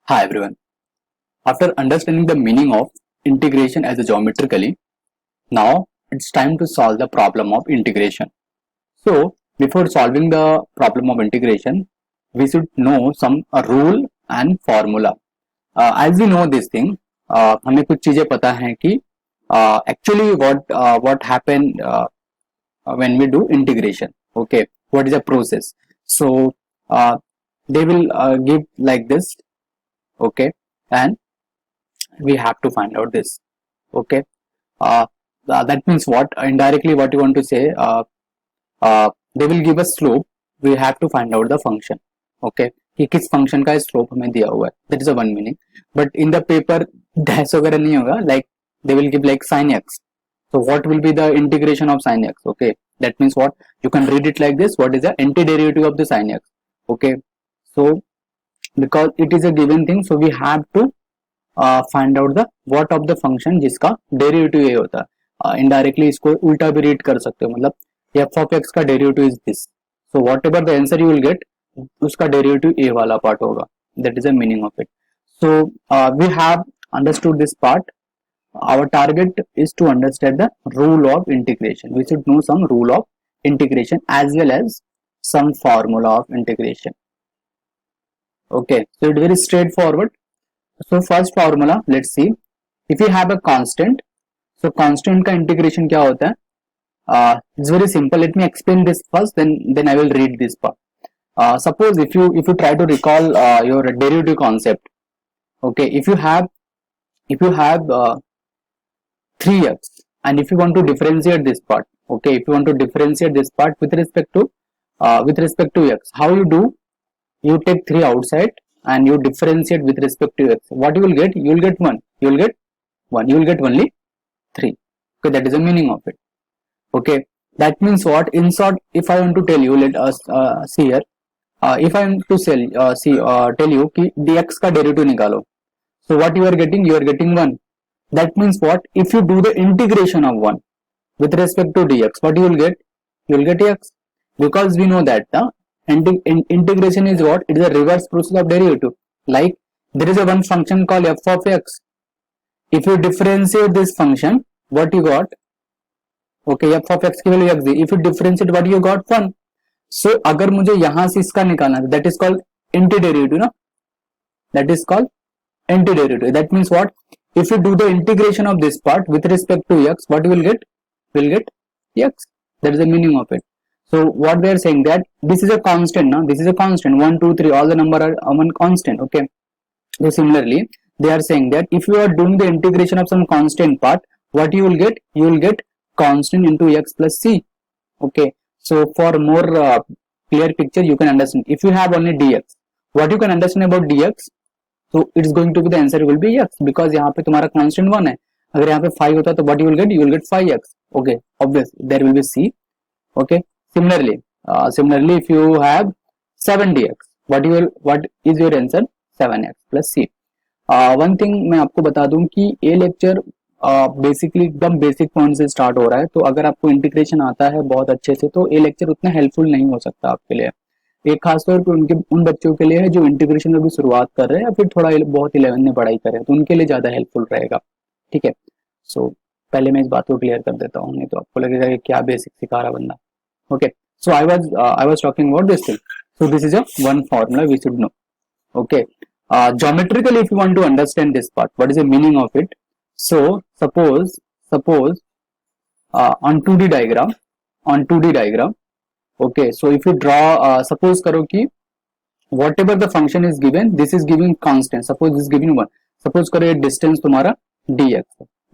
Hi everyone. After understanding the meaning of integration as a geometrically, now it's time to solve the problem of integration. So before solving the problem of integration, we should know some rule and formula. As we know this thing, हमें कुछ चीजें पता हैं कि actually what happen when we do integration. Okay, what is the process? So they will give like this. Okay, and we have to find out this. Okay, uh, that means what indirectly what you want to say, they will give a slope, we have to find out the function. Okay, कि किस function का slope हमें दिया हुआ है, that is a one meaning. But in the paper dash वगैरह नहीं होगा, like they will give like sin x. So what will be the integration of sin x? Okay, that means what you can read it like this, what is the antiderivative of the sin x? Okay, so because it is a given thing, so we have to find out the what of the function जिसका derivative ये होता है. Indirectly इसको उल्टा भी read कर सकते हो, मतलब एफ ऑफ एक्स का derivative is this, so whatever the answer you will get उसका डेरिवेटिव ए वाला पार्ट होगा. That is the meaning of it. So we have understood this part. Our target is to understand the rule of integration. We should know some rule of integration as well as some formula of integration. Okay, so it's very straightforward. So first formula, let's see. If you have a constant, so constant का integration क्या होता है? It's very simple. Let me explain this first, then I will read this part. Suppose if you try to recall your derivative concept. Okay, if you have 3x, and if you want to differentiate this part, okay, if you want to differentiate this part with respect to x, how you do? You take 3 outside and you differentiate with respect to x. What you will get? You will get 1. You will get 1. You will get only 3. Okay, that is the meaning of it. Okay, that means what? In short, if I want to tell you, let us see here. If I am to tell you कि dx का derivative निकालो, so what you are getting? You are getting 1. That means what? If you do the integration of 1 with respect to dx, what you will get? You will get x, because we know that integration is what? It is a reverse process of derivative. Like there is a one function called f of x. If you differentiate this function, what you got? Okay, f of x की value x the. If you differentiate, what you got? 1. So अगर मुझे यहाँ से इसका निकालना है, that is called antiderivative, ना? That is called antiderivative. That means what? If you do the integration of this part with respect to x, what you will get? You will get x. That is the meaning of it. So what they are saying that this is a constant, now this is a constant, 1 2 3 all the number are one constant. Okay, so similarly they are saying that if you are doing the integration of some constant part, what you will get? You will get constant into x plus c. Okay, so for more clear picture you can understand, if you have only dx, what you can understand about dx, so it is going to be the answer will be x, because यहाँ पे तुम्हारा constant 1 है. अगर यहाँ पे 5 होता तो what you will get? You will get 5x. Okay, obvious there will be c. Okay, similarly if you have 7dx, what is your answer? 7x plus c. One thing मैं आपको बता दूं कि ये लेक्चर बेसिकली एकदम basic point से start हो रहा है, तो अगर आपको इंटीग्रेशन आता है बहुत अच्छे से तो ये लेक्चर उतना हेल्पफुल नहीं हो सकता आपके लिए. एक खासतौर पर उनके उन बच्चों के लिए है जो इंटीग्रेशन में भी शुरुआत कर रहे हैं या फिर थोड़ा बहुत 11 में पढ़ाई कर रहे हैं, तो उनके लिए ज्यादा हेल्पफुल रहेगा. ठीक है, सो पहले मैं इस बात को क्लियर कर देता हूँ, नहीं तो आपको लगेगा कि क्या बेसिक सिखा रहा बंदा. Okay, so I was talking about this thing. So this is a one formula we should know. Okay, geometrically if you want to understand this part, what is the meaning of it? So suppose on 2D diagram, okay, so if you draw, suppose करो कि whatever the function is given, this is giving constant, suppose this is giving 1. suppose करो ये distance तुम्हारा dx,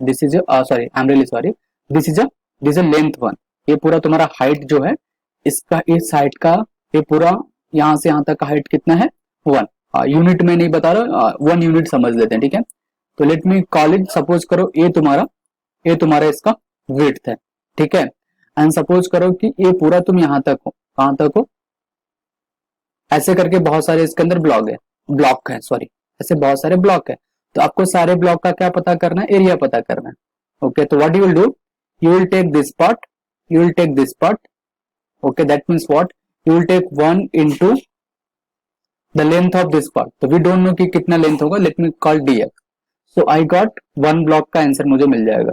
this is a sorry, I'm really sorry, this is a length 1. ये पूरा तुम्हारा height जो है इसका, इस हाइट का ये पूरा यहाँ से यहाँ तक का हाइट कितना है? 1. यूनिट में नहीं बता रहा, 1 यूनिट समझ लेते हैं. ठीक है, तो let me call it, suppose करो ये तुम्हारा इसका विड्थ है. ठीक है, एंड सपोज करो कि ये पूरा तुम यहाँ तक हो, कहाँ तक हो? ऐसे करके बहुत सारे इसके अंदर ब्लॉक है सॉरी, ऐसे बहुत सारे ब्लॉक है, तो आपको सारे ब्लॉक का क्या पता करना है? एरिया पता करना है. ओके, तो what you will do? You will take this part. Okay, that means what? You will take 1 into the length of this part, तो वी डोंट नो कि कितना लेंथ होगा, let me call dx, so I got one block का answer मुझे मिल जाएगा।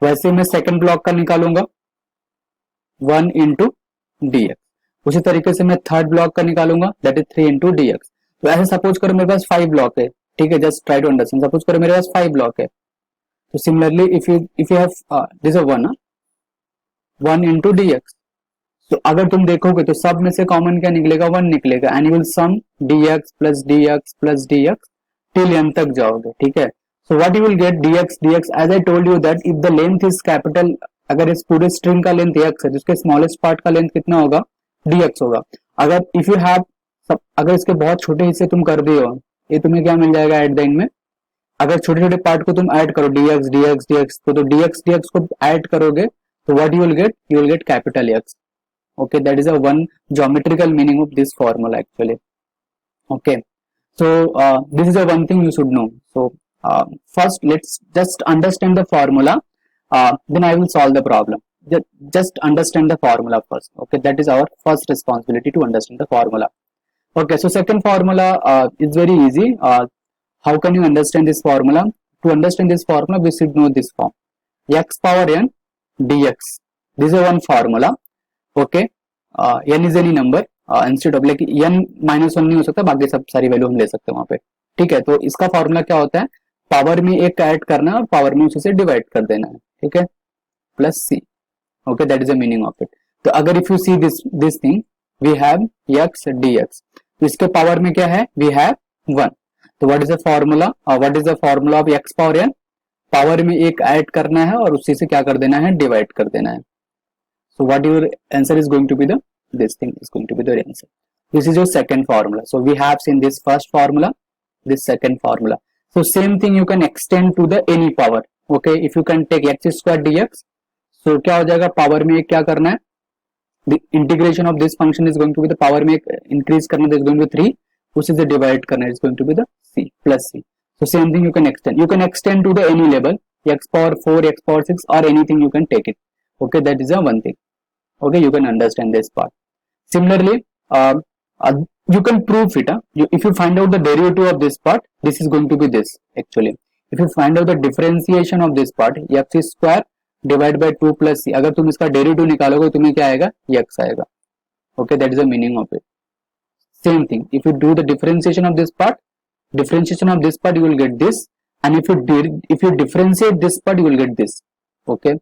वैसे मैं second block का निकालूंगा 1 इंटू dx, उसी तरीके से मैं थर्ड ब्लॉक का निकालूंगा दैट इज 3 इंटू dx। तो ऐसे सपोज करो मेरे पास 5 ब्लॉक है, ठीक है, just try to understand, suppose करो मेरे पास 5 ब्लॉक है, तो similarly if you have this is 1 into dx, तो अगर तुम देखोगे तो सब में से कॉमन क्या निकलेगा, 1 निकलेगा, and you will sum dx plus dx till n तक जाओगे, ठीक है। So what you will get dx as I told you that if the length is capital, अगर इस पूरे स्ट्रिंग का लेंथ x है तो इसके स्मॉलेस्ट पार्ट का लेंथ कितना होगा, dx होगा। अगर इफ यू हैव अगर इसके बहुत छोटे हिस्से तुम कर दिए हो, ये तुम्हें क्या मिल जाएगा एट द एंड में, अगर छोटे छोटे पार्ट को तुम ऐड करो dx तो dx को ऐड करोगे तो what you will get capital X। Okay, that is a one geometrical meaning of this formula actually. Okay, so this is a one thing you should know. So first let's just understand the formula, then I will solve the problem. Just understand the formula first. Okay, that is our first responsibility, to understand the formula. Okay, so second formula is very easy. How can you understand this formula? To understand this formula we should know this form, x power n dx. This is one formula. Okay, n is any number instead of, लेकिन n -1 नहीं हो सकता, बाकी सब सारी value हम ले सकते हैं वहां पे, ठीक है। तो इसका फॉर्मूला क्या होता है, पावर में एक ऐड करना और पावर में उसी से डिवाइड कर देना है, ठीक है, plus c। Okay, that is the meaning of it. तो अगर if you see this thing we have x dx, तो इसके पावर में क्या है, वी हैव 1, तो what is the formula, what is the formula of x power n, power में एक ऐड करना है और उसी से क्या कर देना है, डिवाइड कर देना है। So what your answer is going to be, this thing is going to be the answer. This is your second formula. So we have seen this first formula, this second formula. So same thing you can extend to the any power. Okay, if you can take x square dx, so क्या हो जाएगा, power में क्या करना है, the integration of this function is going to be the power में increase करना, is going to be 3, उसी से divide करना is going to be the c plus c. So same thing you can extend. You can extend to the any level, x power 4, x power 6 or anything you can take it. Okay, that is a one thing. Okay, you can understand this part. Similarly, you can prove it. If you find out the derivative of this part, this is going to be this actually. If you find out the differentiation of this part, x square divided by 2 plus c, अगर तुम इसका derivative निकालोगे तुम्हें क्या आएगा, x आएगा। Okay, that is the meaning of it. Same thing, if you do the differentiation of this part, you will get this, and if you differentiate this part, you will get this. Okay,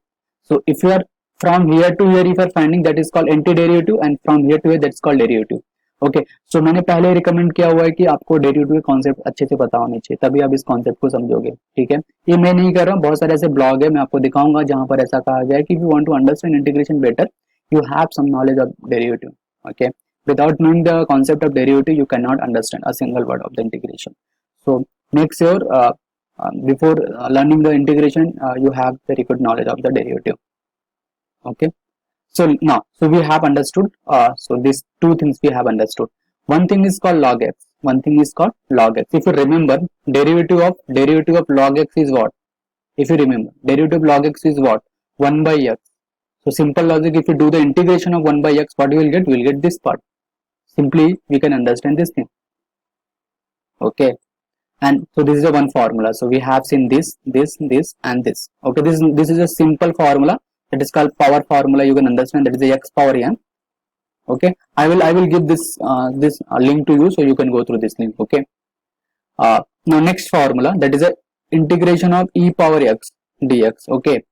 so if you are from here to here, if you are finding, that is called antiderivative, and from here to here that is called derivative. Okay, so मैंने पहले recommend किया हुआ है कि आपको derivative के concept अच्छे से पता होने चाहिए, तभी आप इस कॉन्सेप्ट को समझोगे, ठीक है। ये मैं नहीं कर रहा हूँ, बहुत सारे ऐसे ब्लॉग है, मैं आपको दिखाऊंगा जहां पर ऐसा कहा गया है कि if you want to understand integration better, you have some knowledge of derivative. Okay, without knowing the concept of derivative, you cannot understand a single word of the integration. So make sure before learning the integration, you have very good knowledge of the derivative. Okay, so now, so we have understood, so these two things we have understood. One thing is called log x, one thing is called log x. If you remember, derivative of log x is what, if you remember, derivative of log x is what, 1 by x. So simple logic, if you do the integration of 1 by x, what you will get, we will get this part. Simply we can understand this thing. Okay, and so this is a one formula. So we have seen this and this. Okay, this is a simple formula, that is called power formula. You can understand, that is the x power n. Okay, I will give this link to you, so you can go through this link. Okay, now next formula, that is a integration of e power x dx. Okay,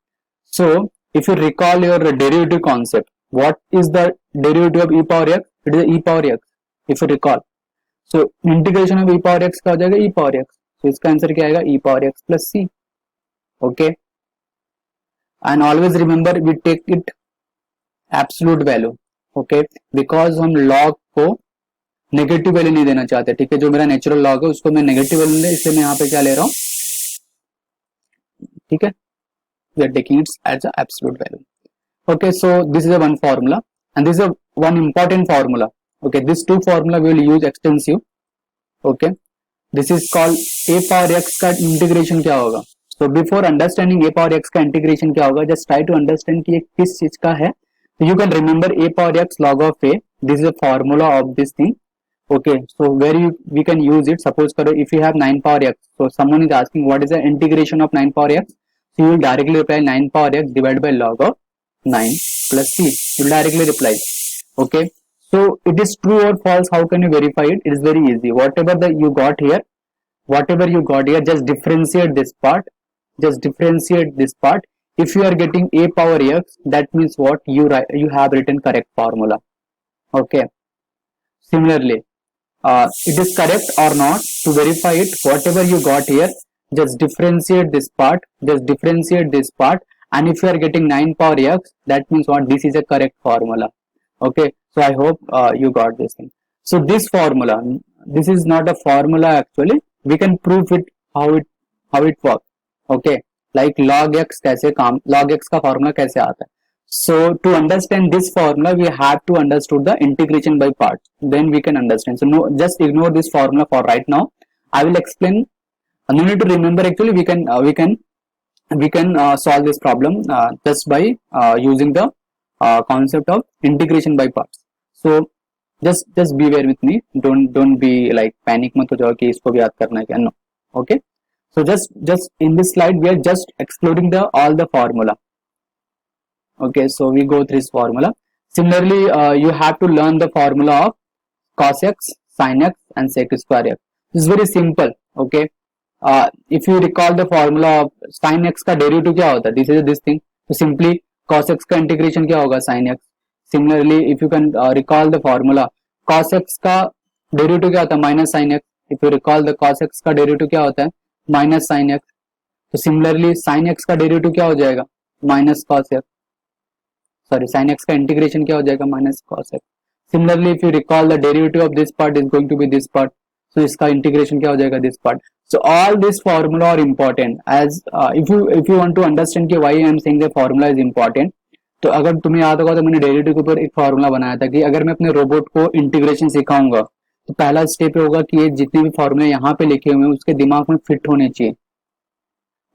so if you recall your derivative concept, what is the derivative of e power x, it is e power x, if you recall. So integration of e power x का हो जाएगा e power x, so इसका answer क्या आएगा, e power x plus c. Okay, and always remember we take it absolute value. Okay, because हम log को negative value नहीं देना चाहते, ठीक है, जो मेरा नेचुरल लॉग है उसको मैं नेगेटिव वैल्यू ले, इसलिए मैं यहाँ पे क्या ले रहा हूँ, ठीक है, we are taking it as an absolute value. Okay, so this is a one formula, and this is a one important formula. Okay, this two formula we will use extensive. Okay, this is called a power x का integration क्या होगा. So before understanding a power x का integration क्या होगा, just try to understand कि ये किस चीज का है. So you can remember a power x log of a, this is a formula of this thing. Okay, so where we can use it, suppose if you have 9 power x, so someone is asking what is the integration of 9 power x, so you will directly reply 9 power x divided by log of 9 plus c. You will directly reply. Okay, so it is true or false. How can you verify it? It is very easy. Whatever you got here, just differentiate this part. Just differentiate this part. If you are getting a power x, that means what you have written correct formula. Okay. Similarly, it is correct or not. To verify it, whatever you got here, just differentiate this part. And if you are getting 9 power x, that means what this is a correct formula. Okay, so I hope you got this thing. So this formula, this is not a formula actually. We can prove it how it works. Okay, like log x log x का formula कैसे आता है. So to understand this formula, we have to understand the integration by parts. Then we can understand. So no, just ignore this formula for right now. I will explain. No need to remember. Actually, we can solve this problem just by using the concept of integration by parts. So just beware with me. Don't be like panic मत हो जाओ कि इसको भी याद करना है क्या. No. Okay. So just in this slide we are just exploring all the formula. Okay, so we go through this formula. Similarly, you have to learn the formula of cos x, sin x and sec square x. This is very simple. Okay, if you recall the formula of sin x का derivative क्या होता है, this thing. So simply cos x का integration क्या होगा, sin x. Similarly, if you can recall the formula, cos x का derivative क्या होता है, minus sin x. If you recall the cos x का derivative क्या होता है, minus sin x. तो similarly sin x का derivative क्या हो जाएगा, minus cos x. Sorry, sin x का integration क्या हो जाएगा, minus cos x. Similarly, if you recall the derivative of this part is going to be this part, so इसका integration क्या हो जाएगा, this part. So all this formula are important. As if you want to understand कि why I am saying the formula is important, तो अगर तुम्हें याद होगा तो मैंने डेरिवेटिव के ऊपर एक फॉर्मूला बनाया था कि अगर मैं अपने रोबोट को इंटीग्रेशन सिखाऊंगा तो पहला स्टेप होगा कि ये जितने भी फॉर्मूले यहाँ पे लिखे हुए हैं उसके दिमाग में फिट होने चाहिए.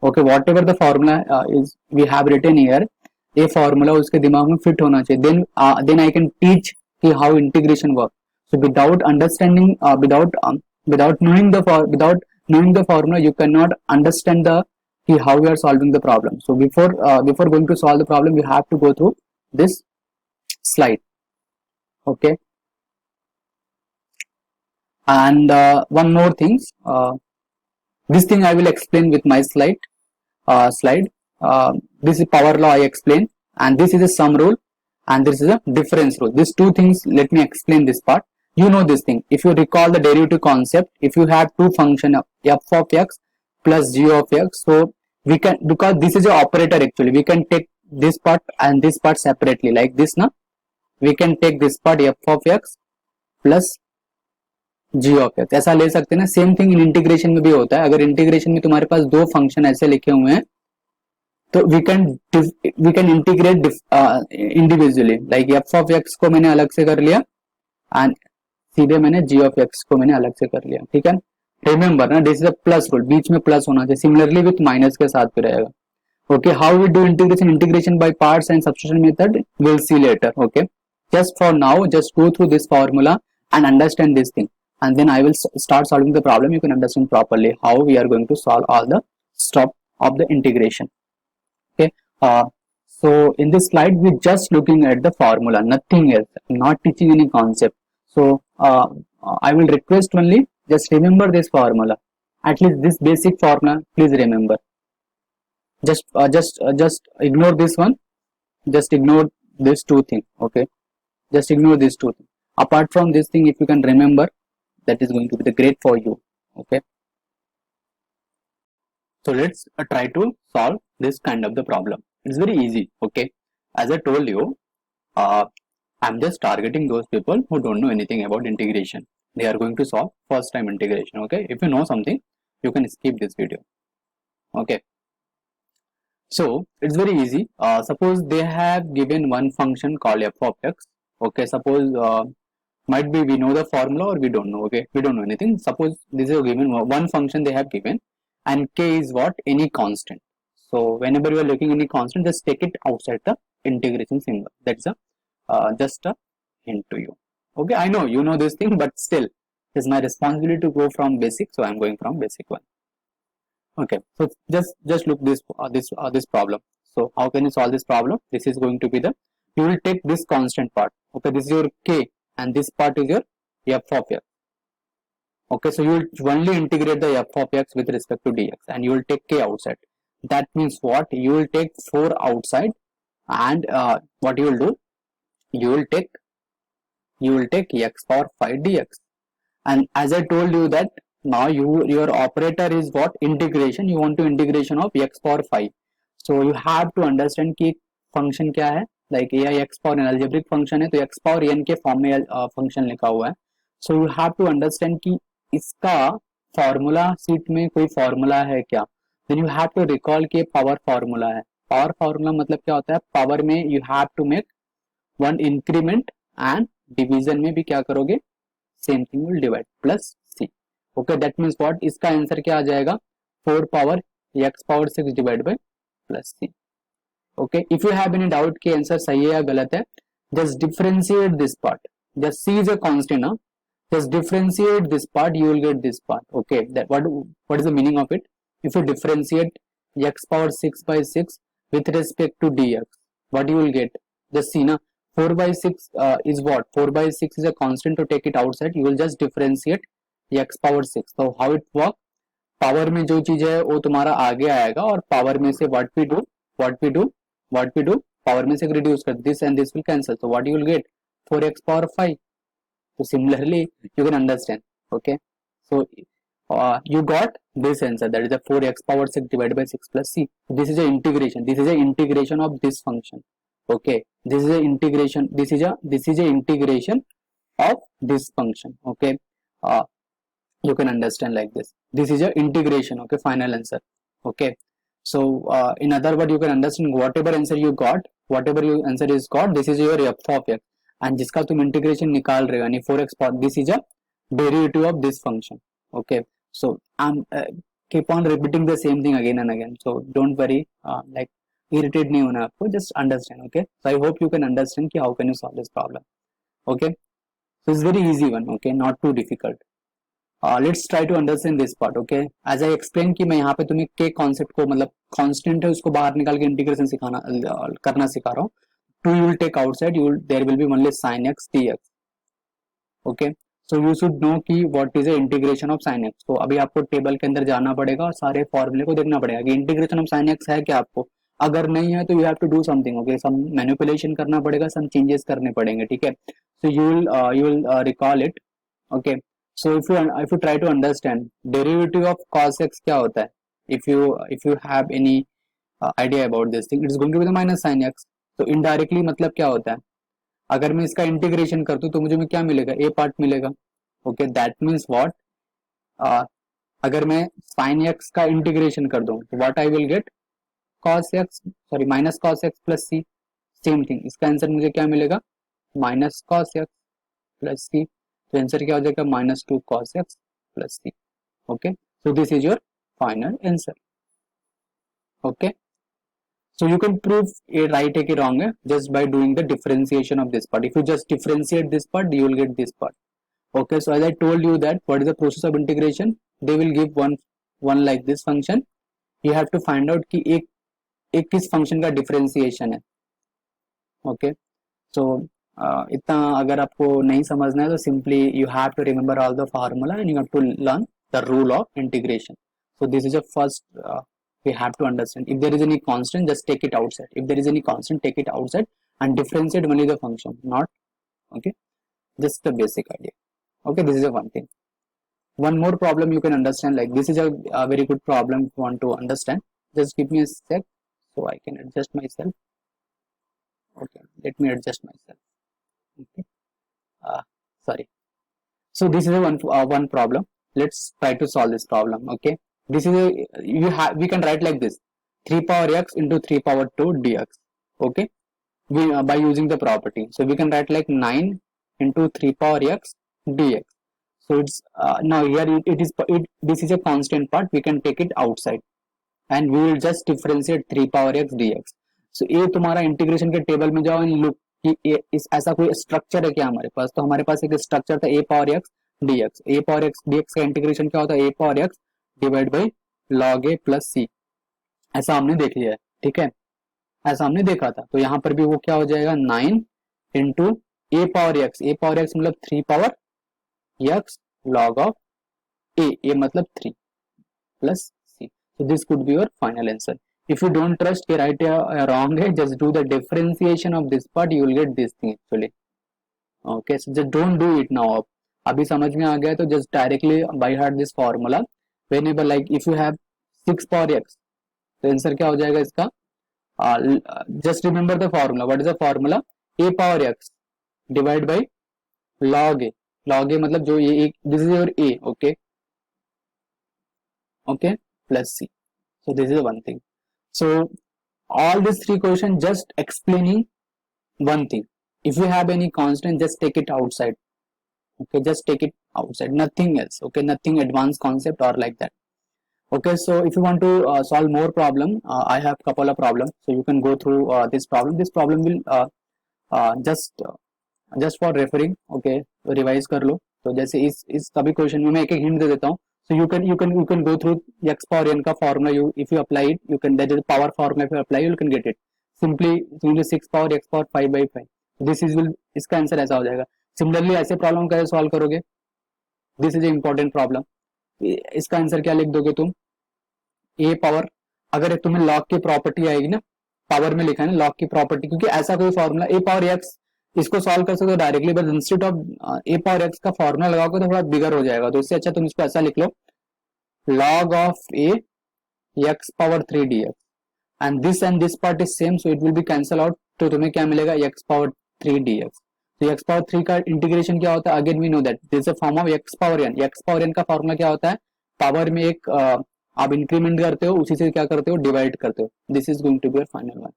Okay, whatever the formula is we have written here, ये फॉर्मूला उसके दिमाग में फिट होना चाहिए. देन आई कैन टीच कि how integration work. So without understanding, without knowing the formula, you cannot understand how we are solving the problem. So before going to solve the problem, we have to go through this slide. Okay, and one more thing, this thing I will explain with my slide. This is power law I explain, and this is a sum rule, and this is a difference rule. These two things, let me explain this part. You know this thing. If you recall the derivative concept, if you have two function of f of x plus g of x, so we can, because this is an operator actually, we can take this part and this part separately like this ना. We can take this part f of x plus g of x ऐसा ले सकते हैं ना. Same thing in integration में भी होता है. अगर इंटीग्रेशन में तुम्हारे पास दो फंक्शन ऐसे लिखे हुए हैं तो we can integrate individually. like f of x को मैंने अलग से कर लिया and सीधे मैंने g of x को मैंने अलग से कर लिया. ठीक है, रिमेंबर ना, this is a plus rule, बीच में प्लस होना चाहिए. सिमिलरली विथ माइनस के साथ भी रहेगा. Okay, how we do integration by parts and substitution method, will see later. Okay, just for now, just go through this formula and understand this thing, and then I will start solving the problem. You can understand properly how we are going to solve all the stuff of the integration. Okay, so in this slide we just looking at the formula, nothing else. I'm not teaching any concept. So I will request only just remember this formula, at least this basic formula. Please remember. Just ignore this one. Just ignore these two things. Okay, just ignore these two things. Apart from this thing, if you can remember, that is going to be the great for you. Okay, so let's try to solve this kind of the problem. It's very easy. Okay, as I told you, I'm just targeting those people who don't know anything about integration. They are going to solve first time integration. Okay, if you know something, you can skip this video. Okay, so it's very easy. Suppose they have given one function called f of x. Okay, suppose might be we know the formula or we don't know. Okay, we don't know anything. Suppose this is given one function they have given, and k is what, any constant. So whenever you are looking any constant, just take it outside the integration symbol. That's a just a hint to you. Okay, I know you know this thing, but still It's my responsibility to go from basic, so I'm going from basic one. Okay, so just look this problem. So how can you solve this problem? This is going to be the, you will take this constant part. Okay, this is your k and this part is your f of x. Okay, so you will only integrate the f of x with respect to dx and you will take k outside. That means what? You will take 4 outside and what you will do? You will take x power 5 dx. And as I told you that now your operator is what? Integration. You want to integration of x power 5. So you have to understand कि function क्या है. Like ये x power n algebraic function है तो x power n के form में function लिखा हुआ है. So you have to understand कि इसका फॉर्मूला सीट में कोई फॉर्मूला है क्या. Then you have to recall कि पावर फॉर्मूला है. पावर फॉर्मूला मतलब क्या होता है? पावर में you have to make one increment and division में भी क्या करोगे? Same thing will divide plus C. Okay, that means what? इसका आंसर क्या आ जाएगा? 4 power x power 6 divide by plus C. Okay, if you have any doubt कि answer सही है या गलत है, just differentiate this part. Just see is a constant ना, just differentiate this part, you will get this part. Okay, that what is the meaning of it? If you differentiate x power 6 by 6 with respect to dx, what you will get? Just see na, 4 by 6 is what? 4 by 6 is a constant. To take it outside, you will just differentiate x power 6. So how it work? Power में जो चीज है वो तुम्हारा आगे आएगा और power में से what we do पावर में से रिड्यूस कर, this and this will cancel. So what you will get? 4x power 5. So similarly, you can understand. Okay, so you got this answer, that is the 4x power 6 divided by 6 plus c. This is a integration. This is a integration of this function. Okay, this is a integration. This is a integration of this function. Okay, you can understand like this. This is a integration. Okay, final answer. Okay, so in other words, you can understand whatever answer you got, whatever your answer is got. This is your f of x. And जिसका तुम integration निकाल रहे हो यानी 4x power, this is a derivative of this function. Okay, so I am keep on repeating the same thing again and again, so don't worry, like irritate नहीं होना आपको, just understand. Okay, so I hope you can understand कि how can you solve this problem. Okay, so it's very easy one. Okay, not too difficult. Let's try to understand this part. Okay, as I explain कि मैं यहाँ पे तुम्हें के concept को, मतलब constant है उसको बाहर निकाल के इंटीग्रेशन सिखाना करना सिखा रहा हूँ. 2 you will take outside, there will be only sin x dx. okay, so you should know कि what is the integration of sin x. तो अभी आपको टेबल के अंदर जाना पड़ेगा और सारे फॉर्मूले को देखना पड़ेगा कि इंटीग्रेशन ऑफ sin x है क्या आपको. अगर नहीं है तो you have to do something. okay, some manipulation करना पड़ेगा, some changes करने पड़ेंगे. ठीक है, so you will recall it. okay, so if you try to understand derivative of cos x क्या होता है, if you have any idea about this thing, it is going to be the minus sin x. तो indirectly मतलब क्या होता है? अगर मैं इसका इंटीग्रेशन कर दूं तो मुझे क्या मिलेगा? ए पार्ट मिलेगा. Okay, that means what? अगर मैं sin x का इंटीग्रेशन कर दूं तो what I will get? cos x, sorry minus cos x plus c. Same thing, इसका आंसर मुझे क्या मिलेगा? Minus cos x plus c. तो आंसर क्या हो जाएगा? Minus 2 cos x plus c. Okay, so this is your final answer. Okay, so you can prove a right or wrong just by doing the differentiation of this part. If you just differentiate this part, you will get this part. Okay, so as I told you that what is the process of integration, they will give one like this function. You have to find out कि एक किस function का differentiation है. Okay, so इतना अगर आपको नहीं समझना है तो simply you have to remember all the formula and you have to learn the rule of integration. So this is a first we have to understand. If there is any constant, just take it outside. If there is any constant, take it outside and differentiate only the function, not. Okay, just the basic idea. Okay, this is a one thing. One more problem you can understand, like this is a very good problem if you want to understand. Just give me a sec so I can adjust myself. Okay, let me adjust myself. Okay, sorry. So this is a one problem. Let's try to solve this problem. Okay, this is we can write like this: 3 power x into 3 power 2 dx. Okay, by using the property, so we can write like 9 into 3 power x dx. So it's now here this is a constant part, we can take it outside and we will just differentiate 3 power x dx. So ये तुम्हारा integration के table में जाओ and look कि इस ऐसा कोई structure है क्या हमारे पास. तो हमारे पास एक स्ट्रक्चर था a power x dx, a power x dx का इंटीग्रेशन क्या होता है, a power x divide by log a plus c, ऐसा हमने देख लिया है, ठीक है, ऐसा हमने देखा था। तो यहाँ पर भी वो क्या हो जाएगा 9 into A power X, A power X मतलब 3 power X log of A मतलब 3 plus C. So this could be your final answer. If you don't trust कि right या wrong है, just do the differentiation of this part, you will get this thing actually. Okay, so just don't do it now. अभी समझ में आ गया तो just directly by heart this formula. Whenever like if you have 6 power x, तो answer क्या हो जाएगा इसका, just remember the formula. What is the formula? A power x divide by log a. log a मतलब जो ये एक, this is your a, okay, okay, plus c. So this is one thing. So all these three questions just explaining one thing. If you have any constant, just take it outside. Okay, just take it outside. Nothing else. Okay, nothing advanced concept or like that. Okay, so if you want to solve more problem, I have couple of problems. So you can go through this problem. This problem will just for referring. Okay, revise कर लो. तो जैसे इस सभी question में मैं एक एक hint दे देता हूँ. So you can go through x power n का formula. You if you apply it, you can, that is power formula. If you apply, you can get it. Simply 6 power x power 5 by 5. This is will, इसका answer ऐसा हो जाएगा. Similarly ऐसे problem कैसे solve करोगे? This is a important problem. इसका answer क्या लिख दोगे तुम? ए पावर, अगर तुम्हें लॉग की प्रॉपर्टी आएगी ना, पावर में लिखा है ना लॉग की प्रॉपर्टी, क्योंकि ऐसा कोई फॉर्मूला ए पावर एक्स इसको सॉल्व कर सकते हो directly, but instead of A power x का फॉर्मूला लगाओगे तो थोड़ा बिगर हो जाएगा. तो इससे अच्छा तुम इसको ऐसा लिख लो, log of a x power 3 dx, and this part is same, so it will be cancel out. तो तुम्हें क्या मिलेगा, x power 3 dx. तो x power 3 का इंटीग्रेशन क्या होता है, again we know that this is a form of x power n. x power n का फॉर्मूला क्या होता है, पावर में एक आप इंक्रीमेंट करते हो, उसी से क्या करते हो, डिवाइड करते हो. This is going to be your final one.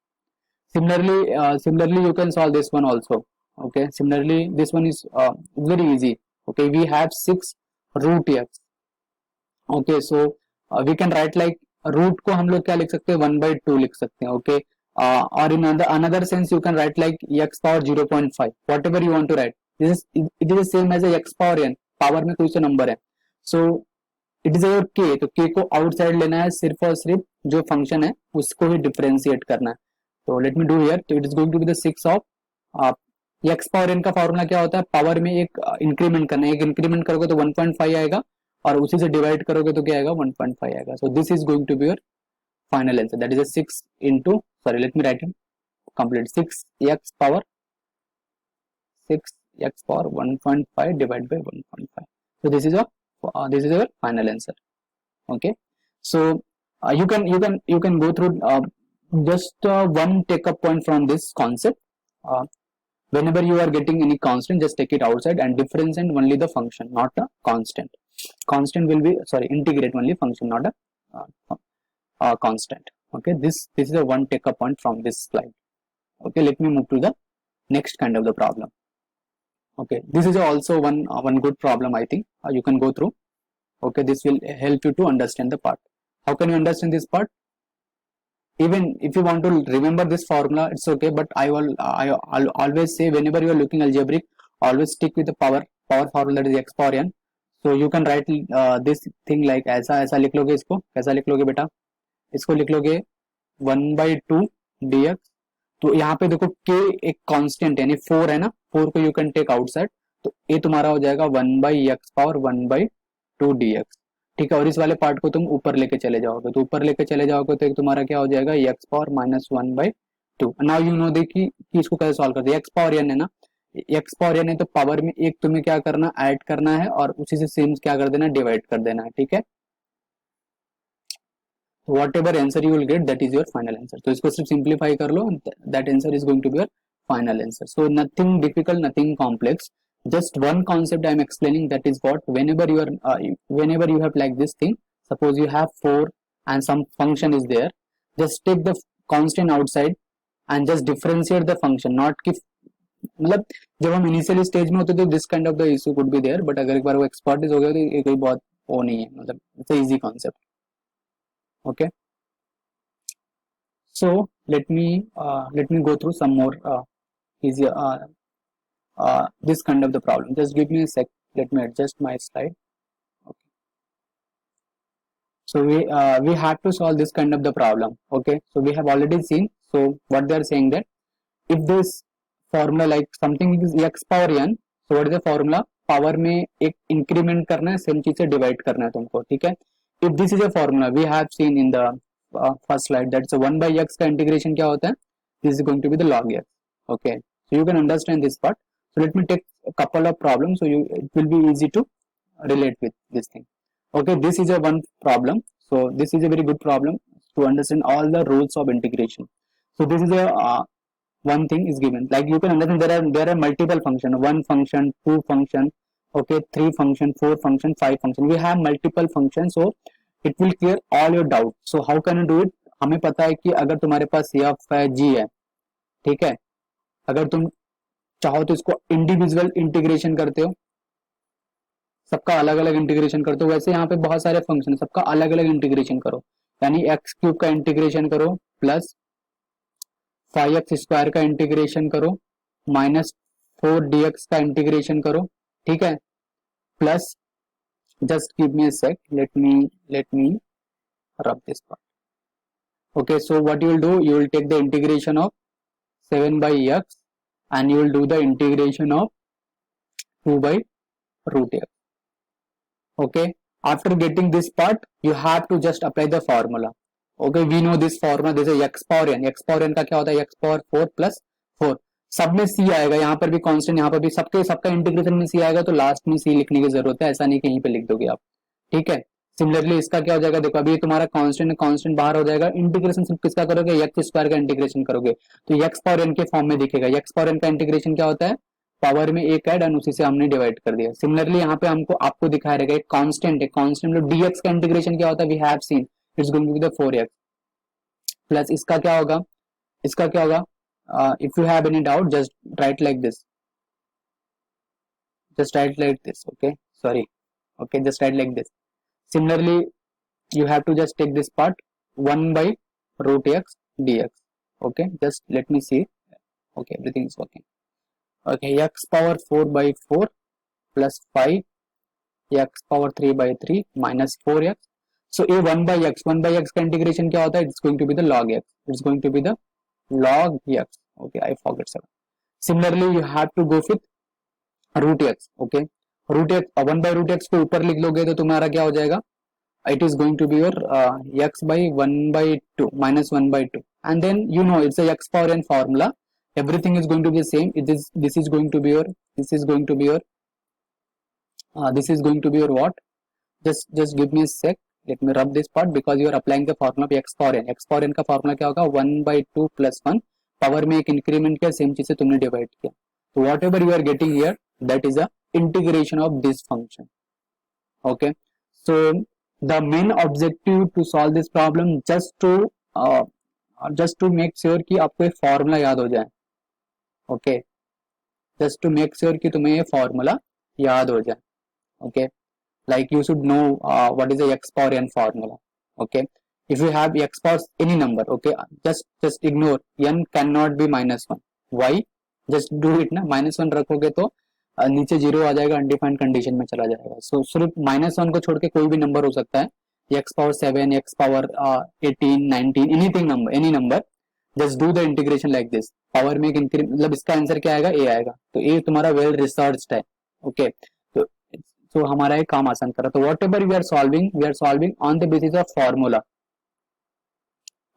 Similarly you can solve this one also. Okay, similarly this one is very easy. Okay, we have 6 root x. Okay, so we can write like root को हम लोग क्या लिख सकते हैं, 1/2 लिख सकते हैं. ओके, और in another sense you can write like x power 0.5, whatever you want to write. It is same as x power n, power में कोई सा नंबर है. So it is your k, तो k को outside लेना है, सिर्फ और सिर्फ जो फंक्शन है उसको ही डिफरेंशिएट करना है. तो लेट मी डू हियर. तो it is going to be the 6 of x power n का फॉर्मूला क्या होता है, पावर में एक इंक्रीमेंट करना है, एक इंक्रीमेंट करोगे तो 1.5 आएगा, और उसी से डिवाइड करोगे तो क्या आएगा, 1.5 आएगा. So this is going to be your final answer, that is a 6 into, sorry let me write it complete, 6x power 1.5 divided by 1.5. So this is your final answer. Okay, so you can go through just one take up point from this concept. Whenever you are getting any constant, just take it outside and differentiate only the function, not a constant. Constant will be, sorry, integrate only function, not a constant. Okay, this is the one take up point from this slide. Okay, let me move to the next kind of the problem. Okay, this is also one good problem, I think. You can go through. Okay, this will help you to understand the part. How can you understand this part? Even if you want to remember this formula, it's okay, but I'll always say, whenever you are looking algebraic, always stick with the power formula, that is x power n. So you can write this thing like ऐसा लिख लोगे. इसको कैसा लिख लोगे बेटा, इसको लिख लोगे 1/2 dx. तो यहाँ पे देखो k एक कांस्टेंट यानी 4 है ना, 4 को यू कैन टेक आउटसाइड, तो a तुम्हारा हो जाएगा 1/x पावर 1/2 dx. ठीक है, और इस वाले पार्ट को तुम ऊपर लेके चले जाओगे, तो ऊपर लेके चले जाओगे तो एक तुम्हारा क्या हो जाएगा, x power -1/2. Now you know they कि इसको कैसे सॉल्व करते हैं. x पावर n है ना, x पावर n है, तो पावर में एक तुम्हें क्या करना, ऐड करना है, और उसी से सेम क्या कर देना, डिवाइड कर देना है. ठीक है, whatever answer you will get, that is your final answer. तो इसको सिर्फ सिंप्लीफाई कर लो, that answer is going to be your final answer. So nothing difficult, nothing complex, just one concept I am explaining, that is what, whenever you have like this thing, suppose you have 4 and some function is there, just take the constant outside and just differentiate the function. not कि मतलब जब हम initial stage में होते तो this kind of the issue could be there, but अगर एक बार वो एक्सपर्टीज हो गया तो ये कोई बहुत वो नहीं है, मतलब it's easy concept. Okay, so let me go through some more easier this kind of the problem. Just give me a let me adjust my slide. Okay. So we have to solve this kind of the problem. Okay, so we have already seen. So what they are saying that if this formula like something is x power n, so what is the formula? Power में एक increment करना है, same चीज से divide करना है तुमको, ठीक है. If this is a formula we have seen in the first slide, that's 1/x का इंटीग्रेशन क्या होता है, this is going to be the log x. Okay, so you can understand this part. So let me take a couple of problems so you it will be easy to relate with this thing. Okay, this is a one problem. So this is a very good problem to understand all the rules of integration. So this is a one thing is given, like you can understand there are multiple function, one function, two function, okay, three function, four function, five function, we have multiple function. So it will clear all your doubt. So how can you do it? हमें पता है कि अगर तुम्हारे पास f है, g है, ठीक है, अगर तुम चाहो तो इसको इंडिविजुअल इंटीग्रेशन करते हो, सबका अलग अलग इंटीग्रेशन करते हो, वैसे यहाँ पे बहुत सारे फंक्शन, सबका अलग अलग इंटीग्रेशन करो, यानी एक्स क्यूब का इंटीग्रेशन करो प्लस 5x स्क्वायर का इंटीग्रेशन करो माइनस 4dx का इंटीग्रेशन करो, ठीक है, plus just give me a sec, let me rub this part. Okay, so what you will do, you will take the integration of 7/x and you will do the integration of 2/√x. Okay, after getting this part you have to just apply the formula. Okay, we know this formula, this is x power n, x power n का क्या होता है, x power 4 plus 4, सब में c आएगा, यहाँ पर भी कांस्टेंट, यहाँ पर भी सबका इंटीग्रेशन में c आएगा, तो लास्ट में c लिखने की जरूरत है, ऐसा नहीं कहीं पे लिख दोगे आप, ठीक है. सिमिलरली इसका क्या हो जाएगा, देखो अभी तुम्हारा कांस्टेंट कांस्टेंट बाहर हो जाएगा, इंटीग्रेशन सिर्फ किसका करोगे, एक्स स्क्वायर का इंटीग्रेशन करोगे, तो एक्स पावर एन के फॉर्म में दिखेगा. एक्स पावर एन का इंटीग्रेशन क्या होता है, पावर में एक ऐड एंड उसी से हमने डिवाइड कर दिया. सिमिलरली यहाँ पे हमको आपको दिखाया रहेगा एक कांस्टेंट है, कांस्टेंट मतलब dx का इंटीग्रेशन क्या होता है, we have seen it's going to be the 4x plus इसका क्या होगा, इसका क्या होगा, if you have any doubt just write like this, just write like this, okay, sorry, okay, just write like this. Similarly you have to just take this part 1/√x dx. Okay, just let me see. Okay, everything is working. Okay, x power 4/4 plus 5 x power 3/3 minus 4x. So a 1/x का integration क्या होता है, it's going to be the log x, it's going to be the log x. Okay, I forgot 7. Similarly you have to go with root x. Okay, root x 1/√x को ऊपर लिख लोगे तो तुम्हारा क्या हो जाएगा, it is going to be your x by 1/2 minus 1/2, and then you know it's a x power n formula, everything is going to be same. This is going to be your this is going to be your what, just give me a sec, let me rub this part because you are applying the formula of x power n. x power n का formula क्या होगा, 1/2 plus 1, power में एक increment किया, same चीज से तुमने divide किया, तो whatever you are getting here that is a integration of this function. Okay, so the main objective to solve this problem just to make sure कि आपको एक फॉर्मूला याद हो जाए. Okay, just to make sure कि तुम्हें ये formula याद हो जाए. Okay, like you should know what is the x power n formula. Okay, if you have x power any number, okay, just ignore, n cannot be -1. why, just do it ना, -1 रखोगे तो नीचे 0 आ जाएगा, undefined condition में चला जाएगा. सो सिर्फ -1 को छोड़ के कोई भी नंबर हो सकता है, x power 7, x power 18, 19, anything number, any number, just do the integration like this. Power में एक इंक्रीमेंट, मतलब इसका आंसर क्या आएगा, a आएगा, तो a तुम्हारा वेल रिसर्च्ड है. ओके, तो हमारा ये काम आसान करा. तो whatever we are solving on the basis of formula.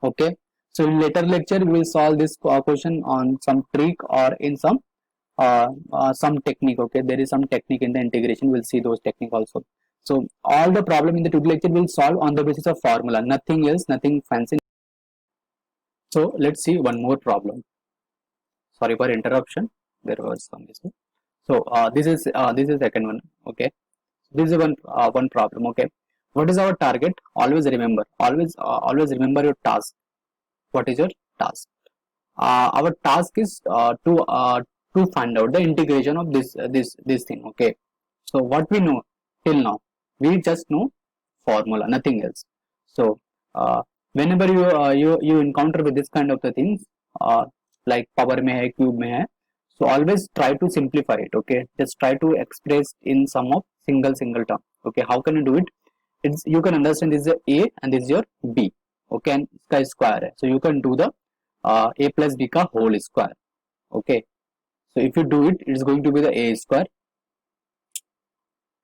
Okay, so in later lecture we will solve this question on some trick और in some technique. Okay, there is some technique in the integration, we'll see those technique also. So all the problem in the tutorial lecture will solve on the basis of formula, nothing else, nothing fancy. So let's see one more problem. Sorry for interruption, there was some mistake. So this is second one. Okay, this is one problem. Okay, what is our target? Always remember your task. What is your task? Our task is to find out the integration of this thing. Okay, so what we know till now, we just know formula, nothing else. So whenever you encounter with this kind of the things, like power में है, cube में है, So always try to simplify it. Okay, just try to express in sum of single term. Okay, how can you do it? It's, you can understand this is a and this is your b. Okay, and इसका square है, so you can do the a plus b का whole square. Okay, so if you do it, it's going to be the a square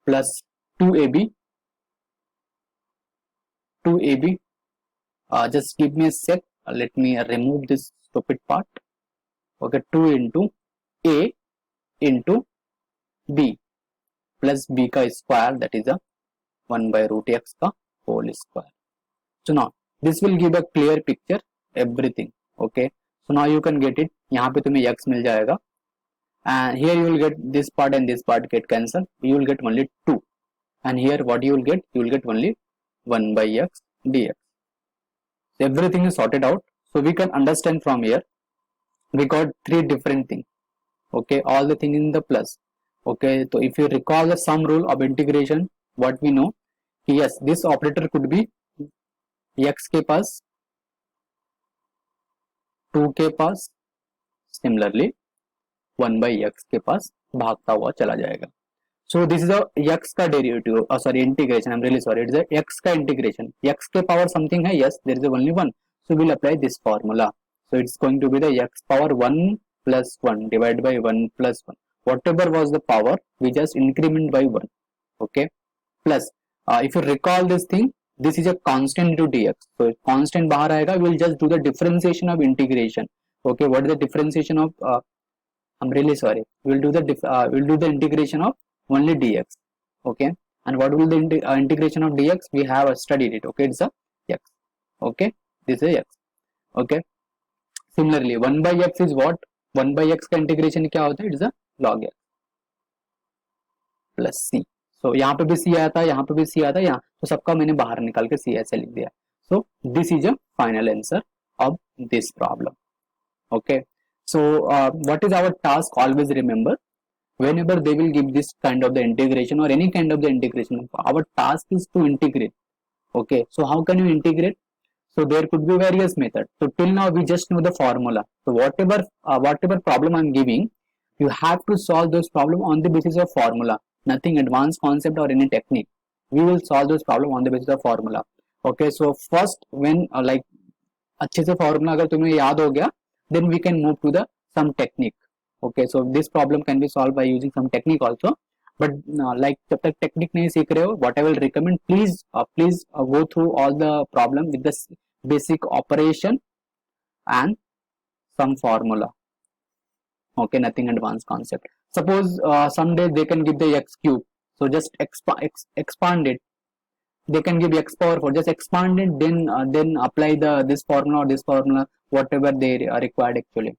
plus 2ab 2ab. Just give me a sec. Let me remove this stupid part. Okay, 2 into a into b plus b का square, that is a 1 by root x का whole square. So now this will give a clear picture everything. Okay, so now you can get it. यहाँ पे तुम्हें x मिल जाएगा, and here you will get this part and this part get cancelled. You will get only 2, and here what you will get? You will get only 1 by x dx. So everything is sorted out. So we can understand from here we got three different things. Okay, all the thing in the plus. Okay, so if you recall the sum rule of integration, what we know, yes, this operator could be x के पास 2 के पास, similarly 1 by x के पास भागता हुआ चला जाएगा. So this is a x का derivative, sorry, integration. I'm really sorry. It's a x का integration. X के power something है, yes, there is only one. So we'll apply this formula. So it's going to be the x power 1 plus 1 divided by 1 plus 1. Whatever was the power, we just increment by 1. Okay, plus if you recall this thing, this is a constant into dx. So constant बाहर आएगा, we will just do the differentiation of integration. Okay, what is the differentiation of? I'm really sorry. We will do the integration of only dx. Okay, and what will the integration of dx? We have studied it. Okay, it's a x. Okay, this is x. Okay, similarly 1 by x is what? 1 by x का integration क्या होता है? It's a log x plus c. So यहाँ पे भी c आया था, यहाँ पे भी c आया था, यहाँ तो सबका मैंने बाहर निकाल के c ऐसे लिख दिया. So this is a final answer of this problem. Okay, so what is our task? Always remember, whenever they will give this kind of the integration or any kind of the integration, our task is to integrate. Okay, so how can you integrate? So there could be various methods. So till now we just know the formula. So whatever problem I'm giving, you have to solve those problem on the basis of formula. Nothing advanced concept or any technique. We will solve those problem on the basis of formula. Okay, so first when like अच्छे से formula अगर तुम्हें याद हो गया, then we can move to the some technique. Okay, so this problem can be solved by using some technique also. But like जब तक technique नहीं सीख रहे हो, what I will recommend, please go through all the problem with the basic operation and some formula. Okay, nothing advanced concept. Suppose someday they can give the x cube, so just expand it. They can give x power 4, just expand it, then apply this formula or this formula, whatever they are required actually.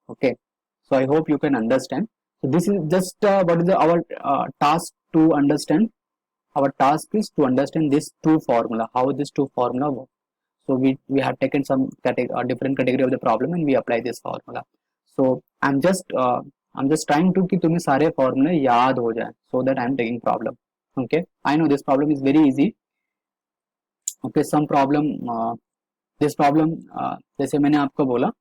Okay, so I hope you can understand. So this is just what is our task to understand. Our task is to understand this two formula, how this two formula work. So we have taken some different category of the problem and we apply this formula. So I'm just trying to कि तुम्हें सारे formula याद हो जाए, so that I'm taking problem. Okay, I know this problem is very easy. Okay, some problem this problem जैसे मैंने आपको बोला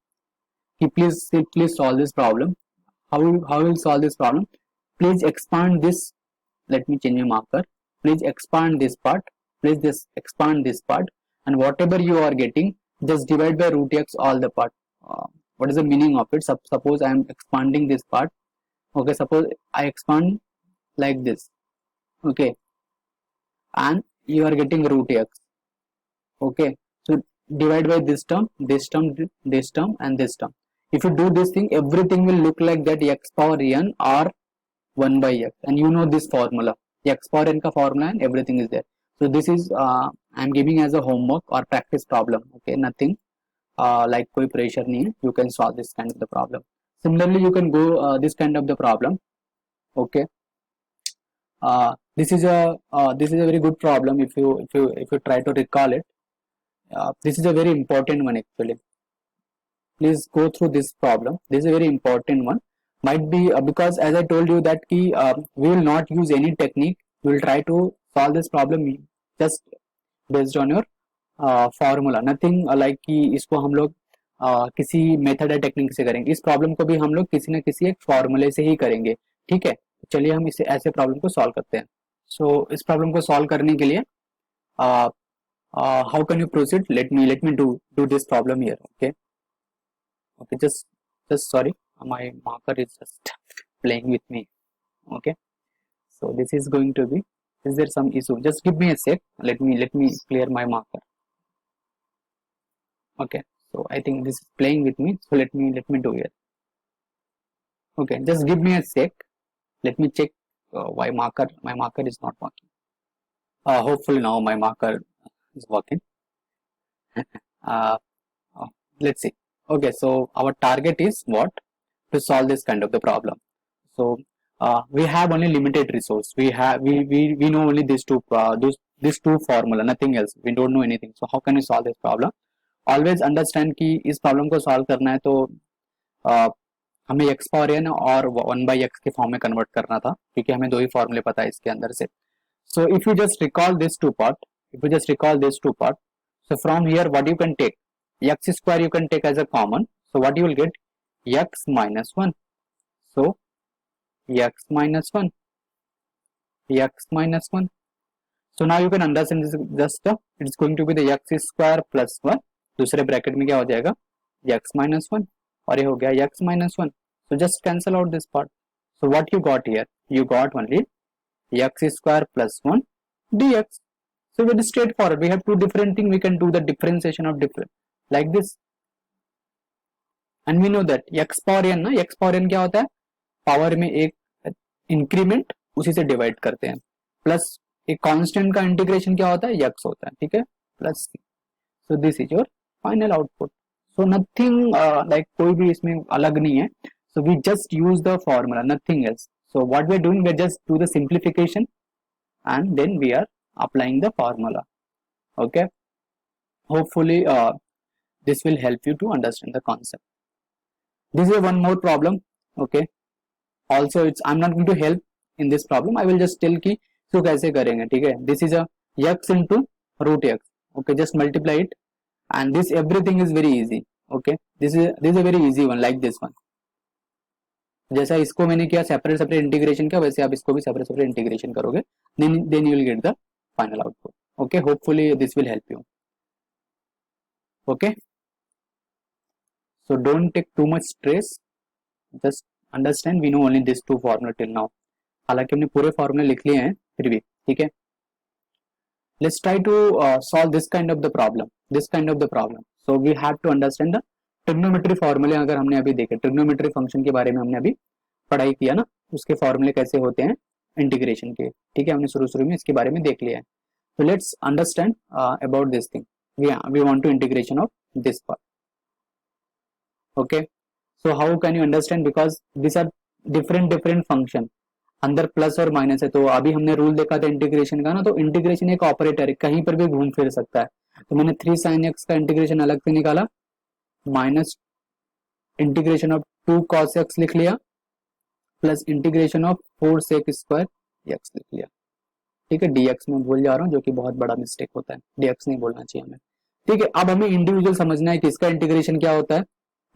कि please solve this problem. How will solve this problem? Please expand this. Let me change my marker. Please expand this part. Please expand this part, and whatever you are getting, just divide by root x all the part. What is the meaning of it? Suppose I am expanding this part. Okay, suppose I expand like this. Okay, and you are getting root x. Okay, so divide by this term, this term, this term, and this term. If you do this thing, everything will look like that x power n or 1 by x, and you know this formula, x power n ka formula, and everything is there. So this is I am giving as a homework or practice problem. Okay, nothing like koi pressure nahi hai. You can solve this kind of the problem. Similarly, you can go this kind of the problem. Okay, this is a very good problem if you try to recall it. This is a very important one actually. Please go through this problem. This is a very important one. Might be because as I told you that we will not use any technique. We will try to solve this problem just based on your formula. Nothing like कि इसको हम लोग किसी method या technique से करेंगे, इस problem को भी हम लोग किसी न किसी एक फॉर्मूले से ही करेंगे, ठीक है। चलिए हम इसे ऐसे प्रॉब्लम को सॉल्व करते हैं। सो इस प्रॉब्लम को सॉल्व करने के लिए how can you proceed, late me do this problem here, okay. Okay, just sorry, my marker is just playing with me. Okay, so this is going to be, is there some issue? Just give me a sec, let me clear my marker. Okay, so I think this is playing with me, so let me do it. Okay, just give me a sec, let me check why my marker is not working. Hopefully now my marker is working. uh, let's see. Okay, so our target is what? To solve this kind of the problem. So we have only limited resource. We know only these two formula, nothing else. We don't know anything. So how can we solve this problem? Always understand कि इस problem को solve करना है तो हमें x power N और 1/x के form में कन्वर्ट करना था, क्योंकि हमें दो ही फॉर्मूले पता है इसके अंदर से। So if you just recall this two part, so from here what you can take, x square you can take as a common, so what you will get, x minus 1. So x minus 1, so now you can understand this, just it's going to be the x square plus 1, दूसरे bracket में क्या हो जाएगा, x minus 1, और ये हो गया x minus 1. so just cancel out this part. so what you got here, you got only x square plus 1 dx. So very straightforward. We have two different things. We can do the differentiation of different like this, and we know that x power n ना, x power n क्या होता है, power में एक increment उसी से divide करते हैं, प्लस एक कांस्टेंट का इंटीग्रेशन क्या होता है, x होता है, ठीक है, plus c. So this is your final output. So nothing like कोई भी इसमें अलग नहीं है. So we just use the formula, nothing else. So what we are doing, we just do the simplification and then we are applying the formula. Okay, hopefully this will help you to understand the concept. This is one more problem. Okay, also it's I'm not going to help in this problem. I will just tell कि इसको कैसे करेंगे, ठीक है. This is a x into root x. Okay, just multiply it, and this everything is very easy. Okay, this is a very easy one, like this one. जैसा इसको मैंने किया सेपरेट इंटीग्रेशन किया, वैसे आप इसको भी सेपरेट इंटीग्रेशन करोगे, then you will get the final output. Okay, hopefully this will help you. Okay, so don't take too much stress, just understand we know only these two formula till now. हालांकि हमने पूरे फॉर्मूले लिख लिए हैं फिर भी, ठीक है. Let's try to solve this kind of the problem. So we have to understand the trigonometry फॉर्मूले. अगर हमने अभी देखे ट्रिग्नोमेट्री फंक्शन के बारे में हमने अभी पढ़ाई किया ना, उसके फॉर्मूले कैसे होते हैं इंटीग्रेशन के, ठीक है, हमने शुरू में इसके बारे में देख लिया है. तो let's understand about this thing. We want to integration of this part. Okay, so how can you understand, because this are different function, अंदर प्लस और माइनस है. तो अभी हमने रूल देखा था इंटीग्रेशन का ना, तो इंटीग्रेशन एक ऑपरेटर है, कहीं पर भी घूम फिर सकता है. तो मैंने 3 sin x का इंटीग्रेशन अलग से निकाला, minus integration of 2 cos x लिख लिया, plus integration of 4 sec square x लिख लिया, ठीक है. dx में भूल जा रहा हूँ, जो कि बहुत बड़ा मिस्टेक होता है, dx नहीं बोलना चाहिए हमें, ठीक है. अब हमें इंडिविजुअल समझना है कि इसका इंटीग्रेशन क्या होता है,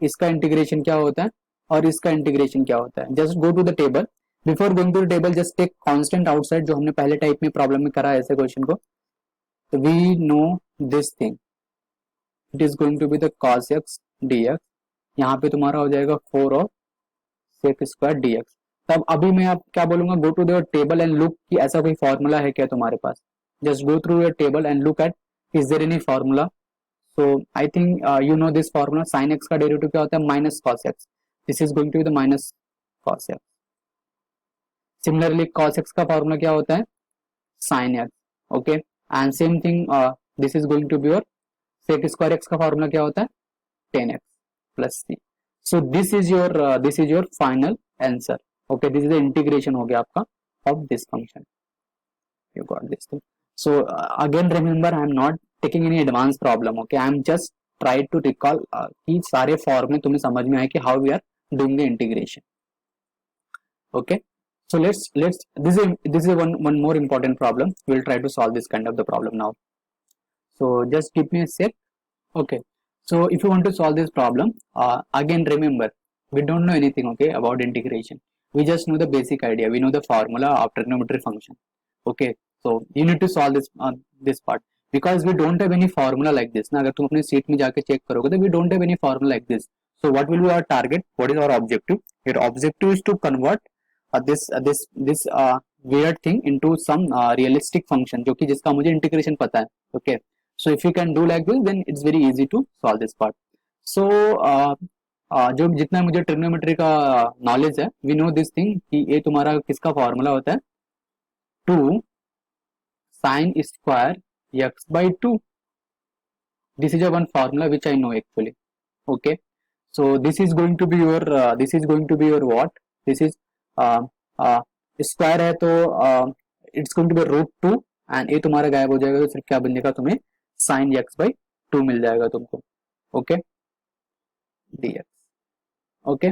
इसका इंटीग्रेशन क्या होता है, और इसका इंटीग्रेशन क्या होता है. Just go to the table. Before going to the table, just take constant outside, जो हमने पहले टाइप में प्रॉब्लम में करा है ऐसे क्वेश्चन को. तो we know this thing, it is going to be the cos x dx. यहाँ पे तुम्हारा हो जाएगा 4 और sec स्क्वायर dx. तब अभी मैं आप क्या बोलूंगा, go to the table and look कि ऐसा कोई फॉर्मूला है क्या तुम्हारे पास. Just go through your table and look at is there any formula. So I think you know this formula. sin x का डेरिवेटिव क्या होता है, minus cos x. This is going to be the minus cos x. Similarly cos x का formula क्या होता है, sin x. Okay, and same thing this is going to be your sec square x का formula क्या होता है, 10x plus c. So this is your final answer. Okay, this is the integration हो गया आपका of this function. You got this thing. So again remember, I am not taking any advance problem. Okay, I am just try to recall कि सारे फॉर्मूले तुम्हें समझ में आए कि how we are doing the integration. Okay, so this is one more important problem. We'll try to solve this kind of the problem now. So just give me a sec. Okay, So if you want to solve this problem, again remember, we don't know anything, okay, about integration. We just know the basic idea. We know the formula of trigonometry function. Okay, so you need to solve this part because we don't have any formula like this. ना अगर तुम अपने sheet में जाके check करोगे तो we don't have any formula like this. So what will be our target? What is our objective? Your objective is to convert this weird thing into some realistic function जो कि जिसका मुझे integration पता है. Okay. So if you can do like this, then it's very easy to solve this part. So जो जितना मुझे trigonometry का नॉलेज है, वी नो दिस थिंग कि ये तुम्हारा किसका फॉर्मूला होता है, 2 sin square x by 2. This is a one formula which I know actually. Okay, so this is going to be your what? This is square है तो it's going to be √2 and ये तुम्हारा गायब हो जाएगा तो सिर्फ क्या बन जाएगा, तुम्हें sin x by 2 मिल जाएगा तुमको. Okay, dx. Okay,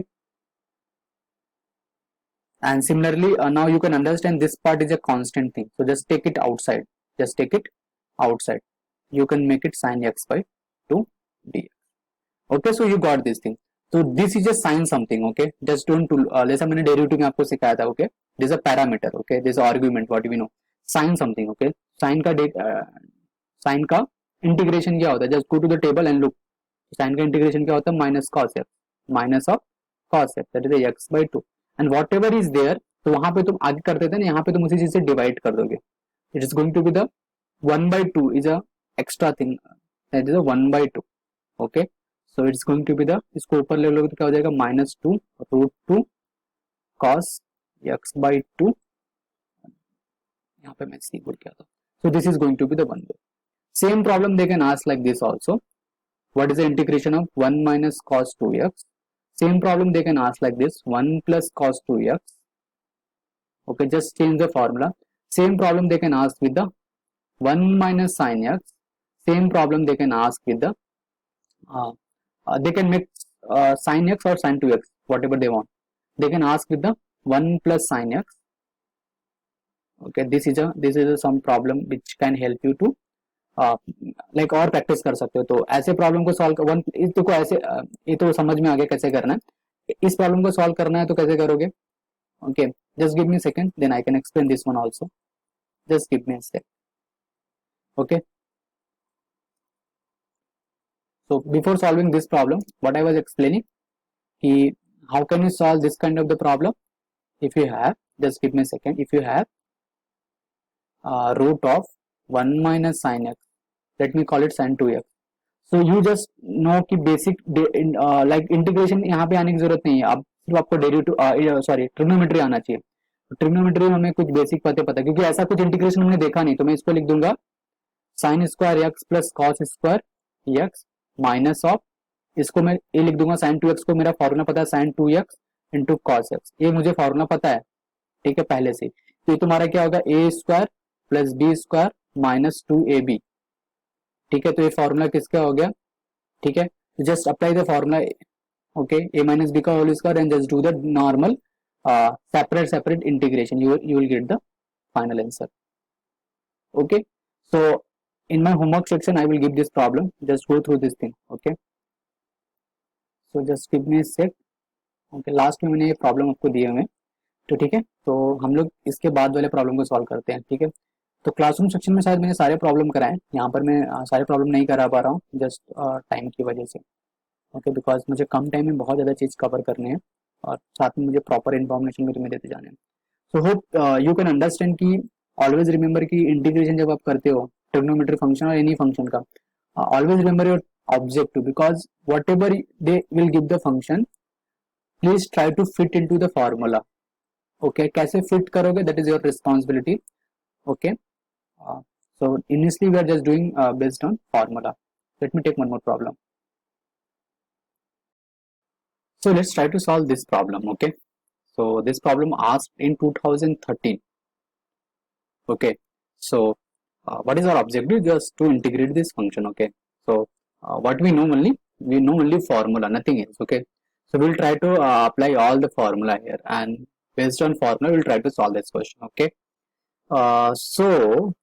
and similarly now you can understand this part is a constant thing, so just take it outside, you can make it sin x by 2 dx. Okay, so you got this thing. So this is a sin something. Okay, just don't जैसा मैंने derivative में आपको सिखाया था. Okay, this is a parameter. Okay, this is argument, what we know, sin something. Okay, sin का integration क्या होता है, just go to the table and look. Sine का इंटीग्रेशन क्या होता है, minus cos x, minus of cos x, that is x by 2 and whatever is there. तो वहां पे तुम आगे करते थे ना, यहाँ पे तुम उसी चीज से डिवाइड कर दोगे. It is going to be the 1/2 is a extra thing, that is a 1/2. Okay, so it's going to be the, इसको ऊपर ले लोगे तो क्या हो जाएगा, -2 √2 cos x by 2. यहाँ पे मैं सी बोल किया था. So this is going to be the 1/2. Same problem they can ask like this also. What is the integration of 1 minus cos 2x? Same problem they can ask like this, 1 plus cos 2x. Okay, just change the formula. Same problem they can ask with the 1 minus sin x. Same problem they can ask with the they can make sin x or sin 2x, whatever they want. They can ask with the 1 plus sin x. Okay, this is a some problem which can help you to like और practice कर सकते हो. तो ऐसे problem को solve one को ऐसे ये तो समझ में आ गया कैसे करना है. इस प्रॉब्लम को सॉल्व करना है तो कैसे करोगे. Okay, just give me second, then I can explain this one also. Just give me a second. Okay, so before solving this problem, what I was explaining, कि how can you solve this kind of the problem. If you have, just give me a second, if you have root of 1 minus sin x, let me call it sin 2x. So you just know कि basic like integration यहाँ पे आने की जरूरत नहीं है, अब सिर्फ आपको डेरिवेटिव ट्रिग्नोमेट्री आना चाहिए. ट्रिग्नोमेट्री में हमें कुछ बेसिक पता क्योंकि ऐसा कुछ इंटीग्रेशन हमने देखा नहीं, तो मैं इसको लिख दूंगा sin square x plus cos square x minus of, इसको मैं ये लिख दूंगा sin 2x को मेरा फॉर्मूला पता है sin 2x into cos x, ये मुझे फॉर्मूला पता है, ठीक है, पहले से. तो ये तुम्हारा क्या होगा, a square plus b square minus 2ab. ठीक है, तो ये फॉर्मूला किसका हो गया. ठीक है, just apply the formula. Okay, a minus b का whole square and just do the normal separate integration, you will get the final answer. Okay, so in my homework section I will give this problem, just go through this thing. Okay, so just give me a sec. Okay, last में मैंने ये problem आपको दिए हुए, तो ठीक है, तो हम लोग इसके बाद वाले प्रॉब्लम को सॉल्व करते हैं. ठीक है, तो क्लासरूम सेक्शन में शायद मैंने सारे प्रॉब्लम कराए, यहाँ पर मैं सारे प्रॉब्लम नहीं करा पा रहा हूँ जस्ट टाइम की वजह से. ओके, बिकॉज मुझे कम टाइम में बहुत ज़्यादा चीज़ कवर करने हैं और साथ में मुझे प्रॉपर इन्फॉर्मेशन भी तुम्हें देते जाने हैं. So hope you can understand कि ऑलवेज रिमेंबर कि इंटीग्रेशन जब आप करते हो ट्रिग्नोमेट्री फंक्शन और एनी फंक्शन का, always remember your objective, because whatever they will give the function, please try to fit into the formula. Okay, कैसे fit करोगे, that is your responsibility. Okay, so initially we are just doing based on formula. Let me take one more problem. So let's try to solve this problem. Okay, so this problem asked in 2013. Okay, so what is our objective, just to integrate this function. Okay, so what we know only formula, nothing else. Okay, so we'll try to apply all the formula here, and based on formula we'll try to solve this question. Okay, so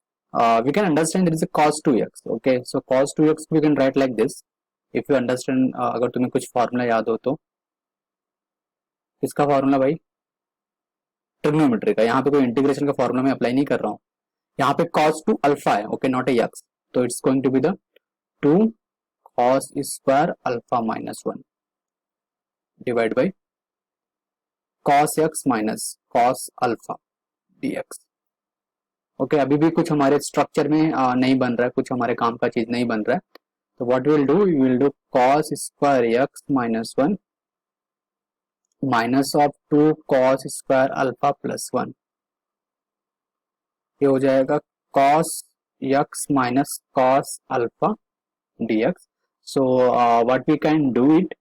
we can understand there is a cos 2x. Okay, so cos 2x we can write like this, if you understand, अगर तुम्हें कुछ formula याद हो तो। किसका formula भाई? Trigonometry का। यहाँ पे कोई इंटीग्रेशन का फॉर्मूला मैं अप्लाई नहीं कर रहा हूँ। यहाँ पे cos टू अल्फा है, ओके, नॉट ए एक्स, तो it's going to be the 2 cos square alpha minus 1 divide by cos x minus cos alpha dx। Okay, अभी भी कुछ हमारे स्ट्रक्चर में नहीं बन रहा है, कुछ हमारे काम का चीज नहीं बन रहा है, तो what will do, we will do cos square x minus 1 minus of 2 cos square alpha plus 1, ये हो जाएगा cos x minus cos alpha dx. So what we can do it,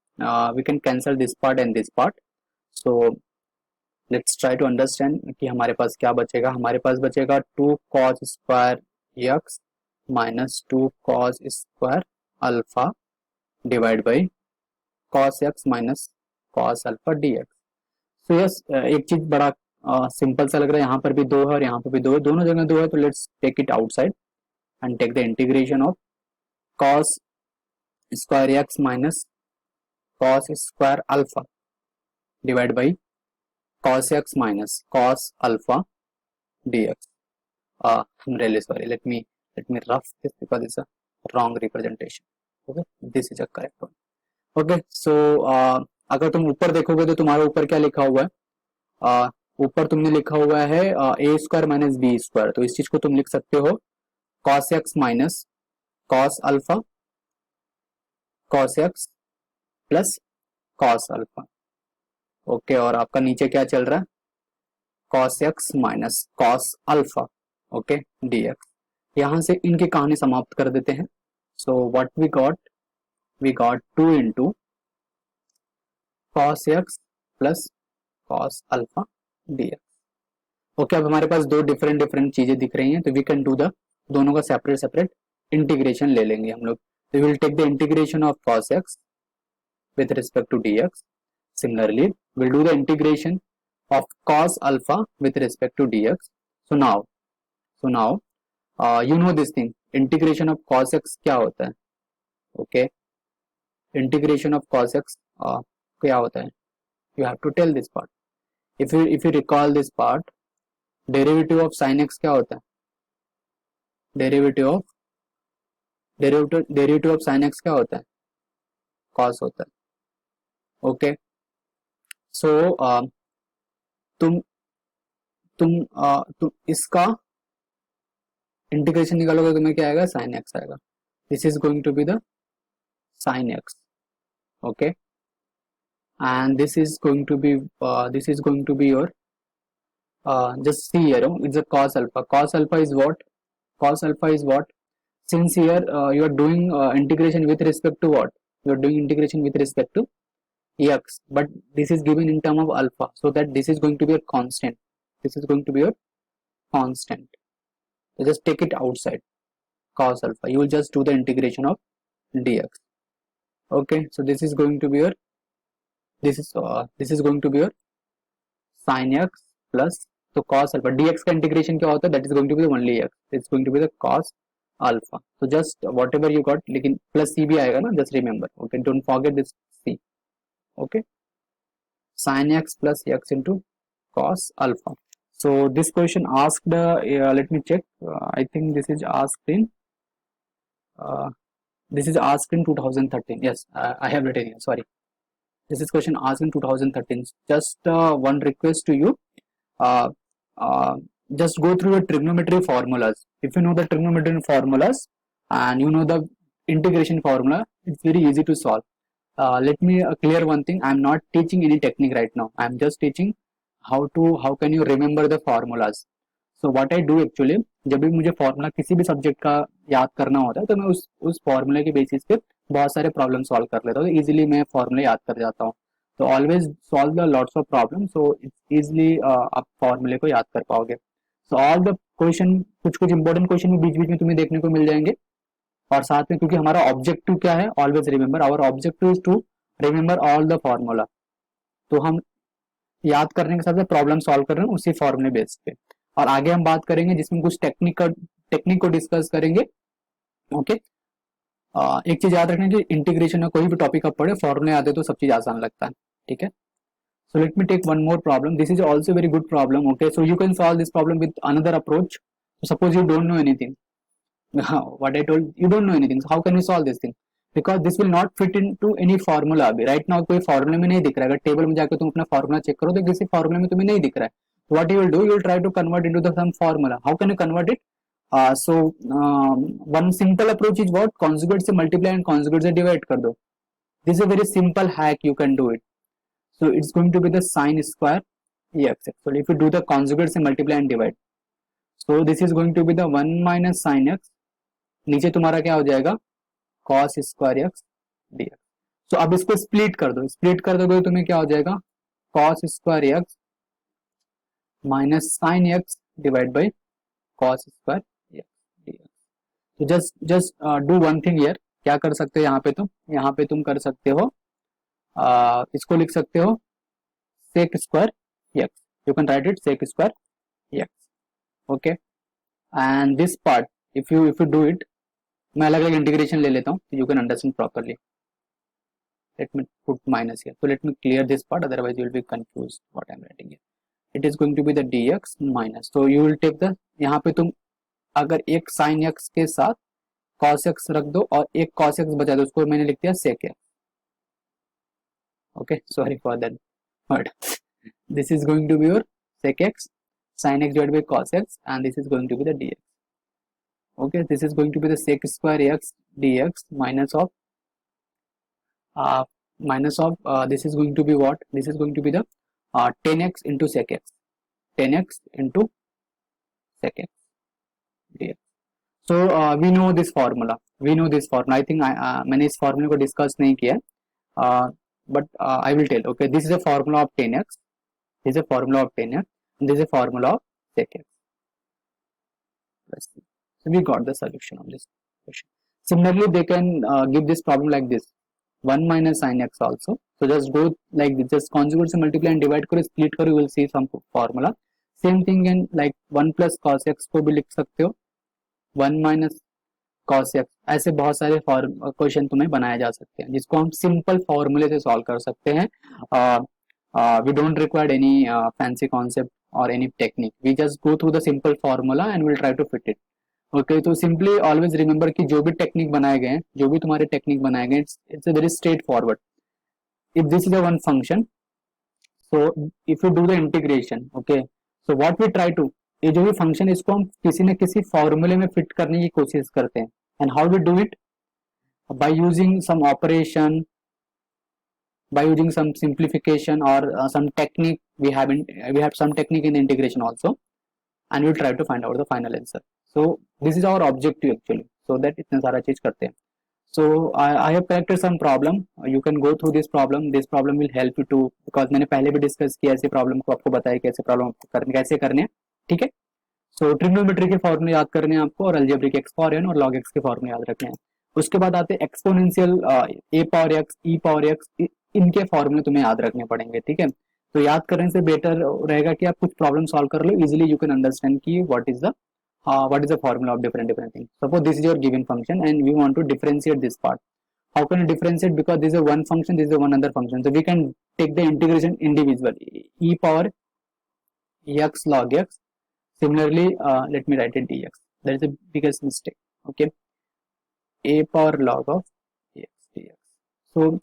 we can cancel this part and this part. So let's try to understand कि हमारे पास क्या बचेगा। हमारे पास बचेगा 2 cos square x minus 2 cos square alpha divide by cos x minus cos alpha dx। So yes, एक चीज बड़ा simple सा लग रहा है, यहाँ पर भी 2 है और यहाँ पर भी 2 है, दोनों जगह 2 है, तो let's take it outside and take the integration of cos square x minus cos square alpha divide by cos x minus cos alpha dx. I'm really sorry. Let me rough this because it's a wrong representation. Okay, this is a correct one. Okay, so अगर तुम ऊपर देखोगे तो तुम्हारे ऊपर क्या लिखा हुआ है? ऊपर तुमने लिखा हुआ है a square minus B square, तो इस चीज को तुम लिख सकते हो cos x minus cos alpha cos x plus cos alpha. Okay, और आपका नीचे क्या चल रहा है? cos x minus cos alpha, okay, dx। यहां से इनकी कहानी समाप्त कर देते हैं। So what we got 2 into cos x plus cos alpha dx। Okay, अब हमारे पास दो डिफरेंट चीजें दिख रही हैं, तो वी कैन डू द दोनों का सेपरेट इंटीग्रेशन ले लेंगे हम लोग। तो will take the integration of cos x with respect to dx. Similarly, we'll do the integration of cos alpha with respect to dx. So now, you know this thing. Integration of cos x क्या होता है? Okay, integration of cos x क्या होता है? You have to tell this part. If you recall this part, derivative of sin x क्या होता है? Derivative of sin x क्या होता है? Cos होता है। Okay. सो तुम इसका इंटीग्रेशन निकालोगे तो तुम्हें क्या आएगा? साइन एक्स आएगा। This is going to be the sine x, okay, and this is going to be your just see here, it's a cos alpha. Cos alpha is what? Since here you are doing integration with respect to what? You are doing integration with respect to x, but this is given in term of alpha, so that this is going to be a constant. So just take it outside cos alpha. You will just do the integration of dx. Okay, so this is going to be your sin x plus, so cos alpha dx का integration क्या होता है? That is going to be only x. It's going to be the cos alpha. So just whatever you got, लेकिन plus c भी आएगा ना, just remember. Okay, don't forget this c. Okay, sin x plus x into cos alpha. So this question asked, let me check, I think this is asked in 2013. Yes, I have written here, sorry, this is question asked in 2013. Just one request to you, just go through the trigonometry formulas. If you know the trigonometry formulas and you know the integration formula, it's very easy to solve. Let me clear one thing. I am not teaching any technique right now. I am just teaching how can you remember the formulas. So what I do actually, जब भी मुझे formula किसी भी subject का याद करना होता है तो मैं उस फॉर्मूले के बेसिस पे बहुत सारे प्रॉब्लम सॉल्व कर लेता हूँ, तो इजीली मैं फॉर्मूला याद कर जाता हूँ। तो always solve the lots of problem, so it's easily आप फॉर्मूले को याद कर पाओगे। सो ऑल द क्वेश्चन, कुछ इंपॉर्टेंट क्वेश्चन भी बीच में तुम्हें देखने को मिल जाएंगे, और साथ में क्योंकि हमारा ऑब्जेक्टिव क्या है, always remember, our objective is to remember all the formula. तो हम याद करने के साथ साथ प्रॉब्लम सॉल्व कर रहे हैं उसी फॉर्मूले बेस पे, और आगे हम बात करेंगे जिसमें कुछ टेक्निक को डिस्कस करेंगे। ओके, एक चीज याद रखना कि इंटीग्रेशन में कोई भी टॉपिक आप पढ़े फॉर्मूले आते तो सब चीज आसान लगता है, ठीक है। So let me take one more problem. This is also a very good problem. Okay, so you can solve this problem with another approach. So suppose you don't know anything. What I told you don't know anything. So how can you solve this thing? Because this will not fit into any formula अभी. Right now कोई formula में नहीं दिख रहा है. अगर table में जाकर तुम अपना formula चेक करो तो किसी formula में तुम्हें नहीं दिख रहा है. So what you will do? You will try to convert into the some formula. How can you convert it? One simple approach is what? Conjugate से multiply and conjugate से divide कर दो. This is a very simple hack. You can do it. So it's going to be the sine square x. So if you do the conjugate से multiply and divide, so this is going to be the 1 minus sin x. नीचे तुम्हारा क्या हो जाएगा cos square x dx. So अब इसको split कर दो, स्प्लिट कर दोगे तो तुम्हें क्या हो जाएगा cos square x minus sin x divided by cos square x dx. So just do one thing here. क्या कर सकते हो यहाँ पे तुम कर सकते हो इसको लिख सकते हो sec square x. You can write it sec square x. Okay, and this part if you do it, मैं अलग अलग इंटीग्रेशन ले लेता हूँ so you can understand properly. Let me put minus here. So let me clear this part, otherwise you will be confused what I am writing here. It is going to be the dx minus. So you will take the यहाँ पे तुम अगर एक sin x के साथ cos x रख दो और एक cos x बचा दो, उसको मैंने लिख दिया sec x. Okay, sorry for that, but this is going to be your sec x sin x divided by cos x, and this is going to be the dx. Okay, this is going to be the sec square x dx minus of this is going to be what? This is going to be the 10x into sec x, 10x into sec x dx. So we know this formula. I think मैंने इस formula को discuss नहीं किया, but I will tell. Okay, this is a formula of 10x. This is a formula of 10x. And this is a formula of sec x. Let's see. So we got the solution of this question. Similarly, they can give this problem like this: 1 minus sin x also. So just go like this. Just conjugate से multiply and divide करो, split करो. You will see some formula. Same thing in like 1 plus cos x को भी लिख सकते हो. 1 minus cos x. ऐसे बहुत सारे क्वेश्चन तुम्हें बनाए जा सकते हैं जिसको हम सिंपल फॉर्मूले से सॉल्व कर सकते हैं. We don't require any fancy concept or any technique. We just go through the simple formula and we'll try to fit it. Okay, तो simply always remember कि जो भी टेक्निक बनाए गए हैं, जो भी तुम्हारे टेक्निक बनाए गए, it's a very straightforward. If this is a one function, so if you do the integration, okay, so what we try to, ये जो भी फंक्शन है इसको हम किसी न किसी फॉर्मूले में फिट करने की कोशिश करते हैं. And how we do it? By using some operation, by using some simplification or some technique. We have some technique in the integration also, and we'll try to find out the final answer. So this is our objective actually, so that इतना सारा चीज करते हैं. So I have collected some problem. You can go through this problem. This problem will help you to, because मैंने पहले भी discuss किया ऐसे प्रॉब्लम को, आपको बताया कैसे प्रॉब्लम कैसे करने हैं, ठीक है. सो ट्रिग्नोमेट्री के फॉर्मूले याद करने हैं आपको, और अलजेब्रिक एक्स पावर एन और लॉग एक्स के फॉर्मूले याद रखने हैं. उसके बाद आते हैं एक्सपोनेंशियल ए पावर एक्स, ई पावर एक्स, इनके फॉर्मूले तुम्हें याद रखने पड़ेंगे, ठीक है. तो याद करने से बेटर रहेगा कि आप कुछ प्रॉब्लम सॉल्व कर लो इजिली. यू कैन अंडरस्टैंड कि what is the formula of different things. Suppose this is your given function and we want to differentiate this part. How can you differentiate? Because this is a one function, this is a one other function, so we can take the integration individually. E power x log x. Similarly, let me write it dx. That is the biggest mistake. Okay, a power log of x dx. So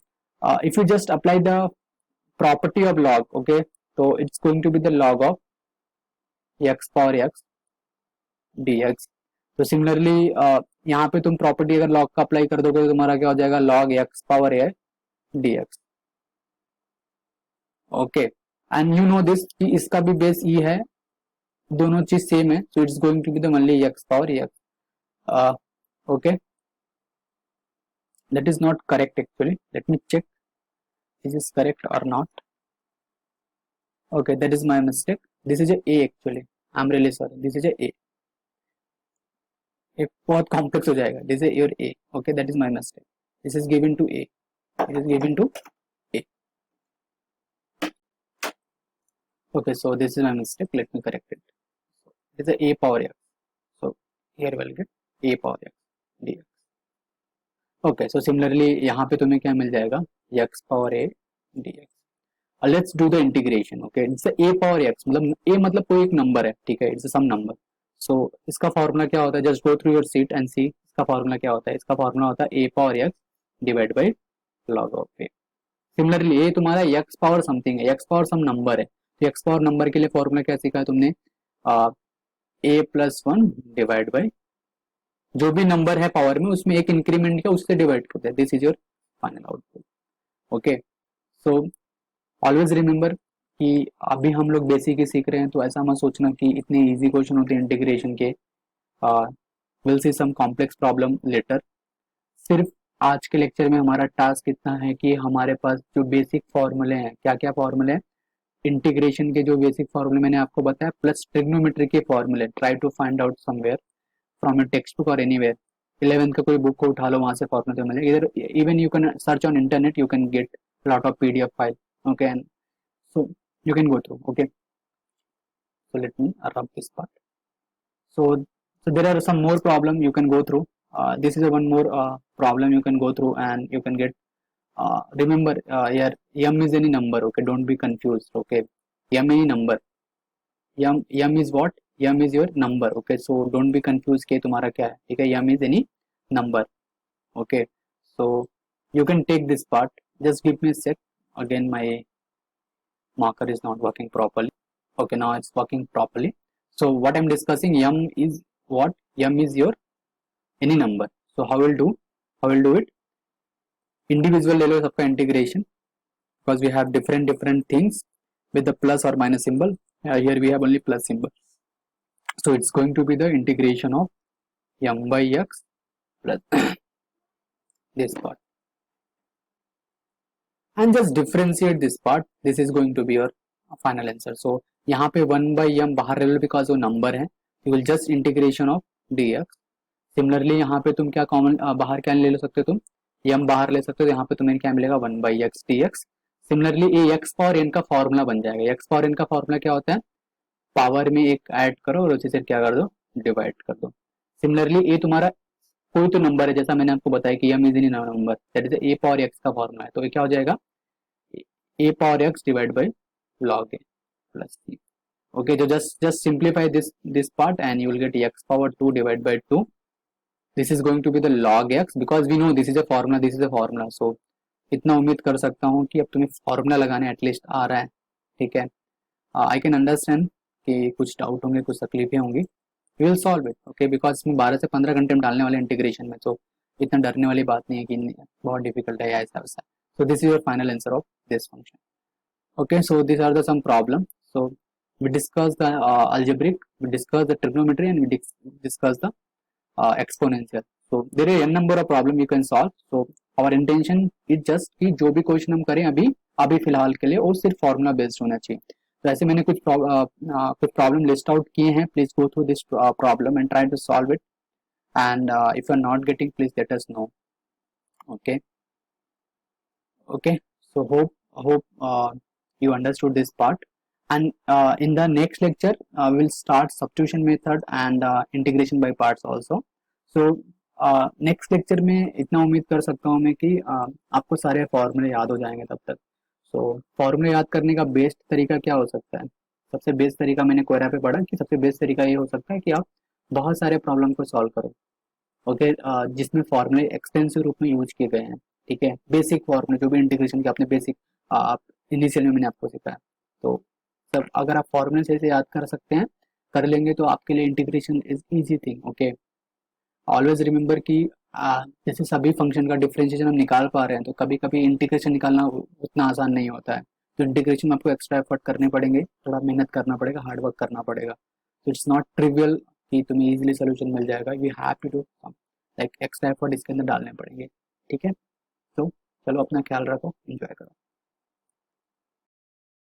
if you just apply the property of log, okay, so it's going to be the log of x power x dx. तो similarly यहाँ पे तुम property अगर log का apply कर दोगे तो तुम्हारा क्या हो जाएगा log x power a dx. Okay, and you know this कि इसका भी बेस e है, दोनों चीज सेम है, so it's going to be the only x power x. Okay, that is not correct actually. Let me check is this correct or not. Okay, that is my mistake. This is a actually. I'm really sorry. This is a एक बहुत complex हो जाएगा. This is your a. Okay, that is my mistake. This is given to a. It is given to a. Okay, so this is my mistake. Let me correct it. This is a power x. So here we'll get a power x dx. Okay, so similarly यहाँ पे तुम्हें क्या मिल जाएगा, x power A D x. Let's do the integration. Okay, it's a power X, मतलब ए मतलब कोई एक number है, ठीक है, इट्स सम नंबर। सो इसका फॉर्मूला क्या होता है, just go through your seat and see इसका फॉर्मूला क्या होता है। इसका फॉर्मूला होता है a power x divide by log of a. Similarly ये तुम्हारा एक्स पावर समथिंग है, एक्स पावर सम नंबर है, तो एक्स पावर नंबर के लिए फॉर्मूला क्या सीखा है तुमने, ए प्लस वन डिवाइड बाई जो भी नंबर है पावर में उसमें एक इंक्रीमेंट का उससे डिवाइड करते हैं, this is your final output. Okay, so always remember कि अभी हम लोग बेसिक ही सीख रहे हैं, तो ऐसा मत सोचना कि इतने इजी क्वेश्चन होते हैं इंटीग्रेशन के, will see some complex problem later. सिर्फ आज के लेक्चर में हमारा टास्क इतना है कि हमारे पास जो बेसिक फॉर्मूले हैं, क्या क्या फॉर्मूले हैं इंटीग्रेशन के, जो बेसिक फॉर्मूले मैंने आपको बताया, प्लस ट्रिग्नोमेट्री के फॉर्मूले, try to find out somewhere from a text book और एनीवेयर। 11th का कोई बुक को उठा लो, वहां से फॉर्मूले मिले, इधर even you can search on internet, you can get lot of PDF file. Okay, and so you can go through. Okay, so let me rub this part. So there are some more problem you can go through. This is a one more problem you can go through and you can get, remember, here m is any number. Okay, don't be confused. Okay, m any number, m is what, m is your number. Okay, so don't be confused के तुम्हारा क्या है, ठीक है, m is any number. Okay, so you can take this part, just give me a sec. Again my marker is not working properly. Okay, now it's working properly. So what I'm discussing, m is what, m is your any number. So how will do it, individual ले लो सबका integration, because we have different things with the plus or minus symbol. Here we have only plus symbol, so it's going to be the integration of m by x plus this part, and just differentiate this part. This is going to be your final answer. So यहाँ पे 1 by m बाहर ले लो because वो number है, you will just integration of dx. Similarly यहाँ पे तुम क्या कॉमन बाहर क्या ले सकते हो, तुम m बाहर ले सकते हो, यहाँ पे तुम्हें क्या मिलेगा 1 by x dx. सिमिलरली ये x पावर n का फॉर्मूला बन जाएगा, x पावर n का फॉर्मूला क्या होता है, पावर में एक ऐड करो और उसे से क्या कर दो, डिवाइड कर दो। सिमिलरली ये तुम्हारा कोई तो नंबर है, जैसा मैंने आपको बताया कि m is any number, that is a power x का फॉर्मूला है, तो ये क्या हो जाएगा, a power x divide by log a plus c. Okay, so just simplify this part and you will get x power 2 divided by 2. This is going to be the log x, because we know this is a formula. So इतना उम्मीद कर सकता हूँ कि अब तुम्हें formula लगाने at least आ रहा है, ठीक है। आई कैन अंडरस्टैंड कि कुछ डाउट होंगे, कुछ तकलीफें होंगी, we will solve it. Okay, because इसमें 12 से 15 घंटे में डालने वाले इंटीग्रेशन में, तो इतना डरने वाली बात नहीं है कि बहुत डिफिकल्ट है या ऐसा वैसा। सो this is your final answer of this function. Okay, so these are the some problem. So we discussed the algebraic, we discussed the trigonometry, and we discussed the exponential. So there are n number of problem you can solve. So our intention is just कि जो भी question हम करें अभी फिलहाल के लिए वो सिर्फ फॉर्मूला बेस्ड होना चाहिए। तो ऐसे मैंने कुछ प्रॉब्लम लिस्ट आउट किए हैं, please go through this problem and try to solve it, and if you are not getting please let us know. Okay, so hope you understood this part, and in the next lecture we'll start substitution method and integration by parts also. So next lecture में इतना उम्मीद कर सकता हूँ मैं कि आपको सारे फॉर्मूले याद हो जाएंगे तब तक। So फॉर्मूले याद करने का बेस्ट तरीका क्या हो सकता है, सबसे बेस्ट तरीका मैंने कोयरा पे पढ़ा कि सबसे बेस्ट तरीका ये हो सकता है कि आप बहुत सारे प्रॉब्लम को सॉल्व करो। ओके, जिसमें फॉर्मूले एक्सटेंसिव रूप में यूज किए गए हैं, ठीक है, बेसिक फॉर्मूले जो भी इंटीग्रेशन के आपने बेसिक आप इनिशियल में मैंने आपको सिखाया, तो सब अगर आप फॉर्मूले से याद कर सकते हैं, कर लेंगे, तो आपके लिए integration is easy thing. Okay, always remember कि जैसे सभी फंक्शन का डिफरेंशिएशन हम निकाल पा रहे हैं, तो कभी कभी इंटीग्रेशन निकालना उतना आसान नहीं होता है, तो इंटीग्रेशन में आपको एक्स्ट्रा एफर्ट करने पड़ेंगे, थोड़ा मेहनत करना पड़ेगा, हार्ड वर्क करना पड़ेगा। तो इट्स नॉट ट्रिवियल कि तुम्हें इजीली सोल्यूशन मिल जाएगा, you have to do like extra effort इसके अंदर डालने पड़ेंगे, ठीक है। तो चलो अपना ख्याल रखो, एंजॉय करो।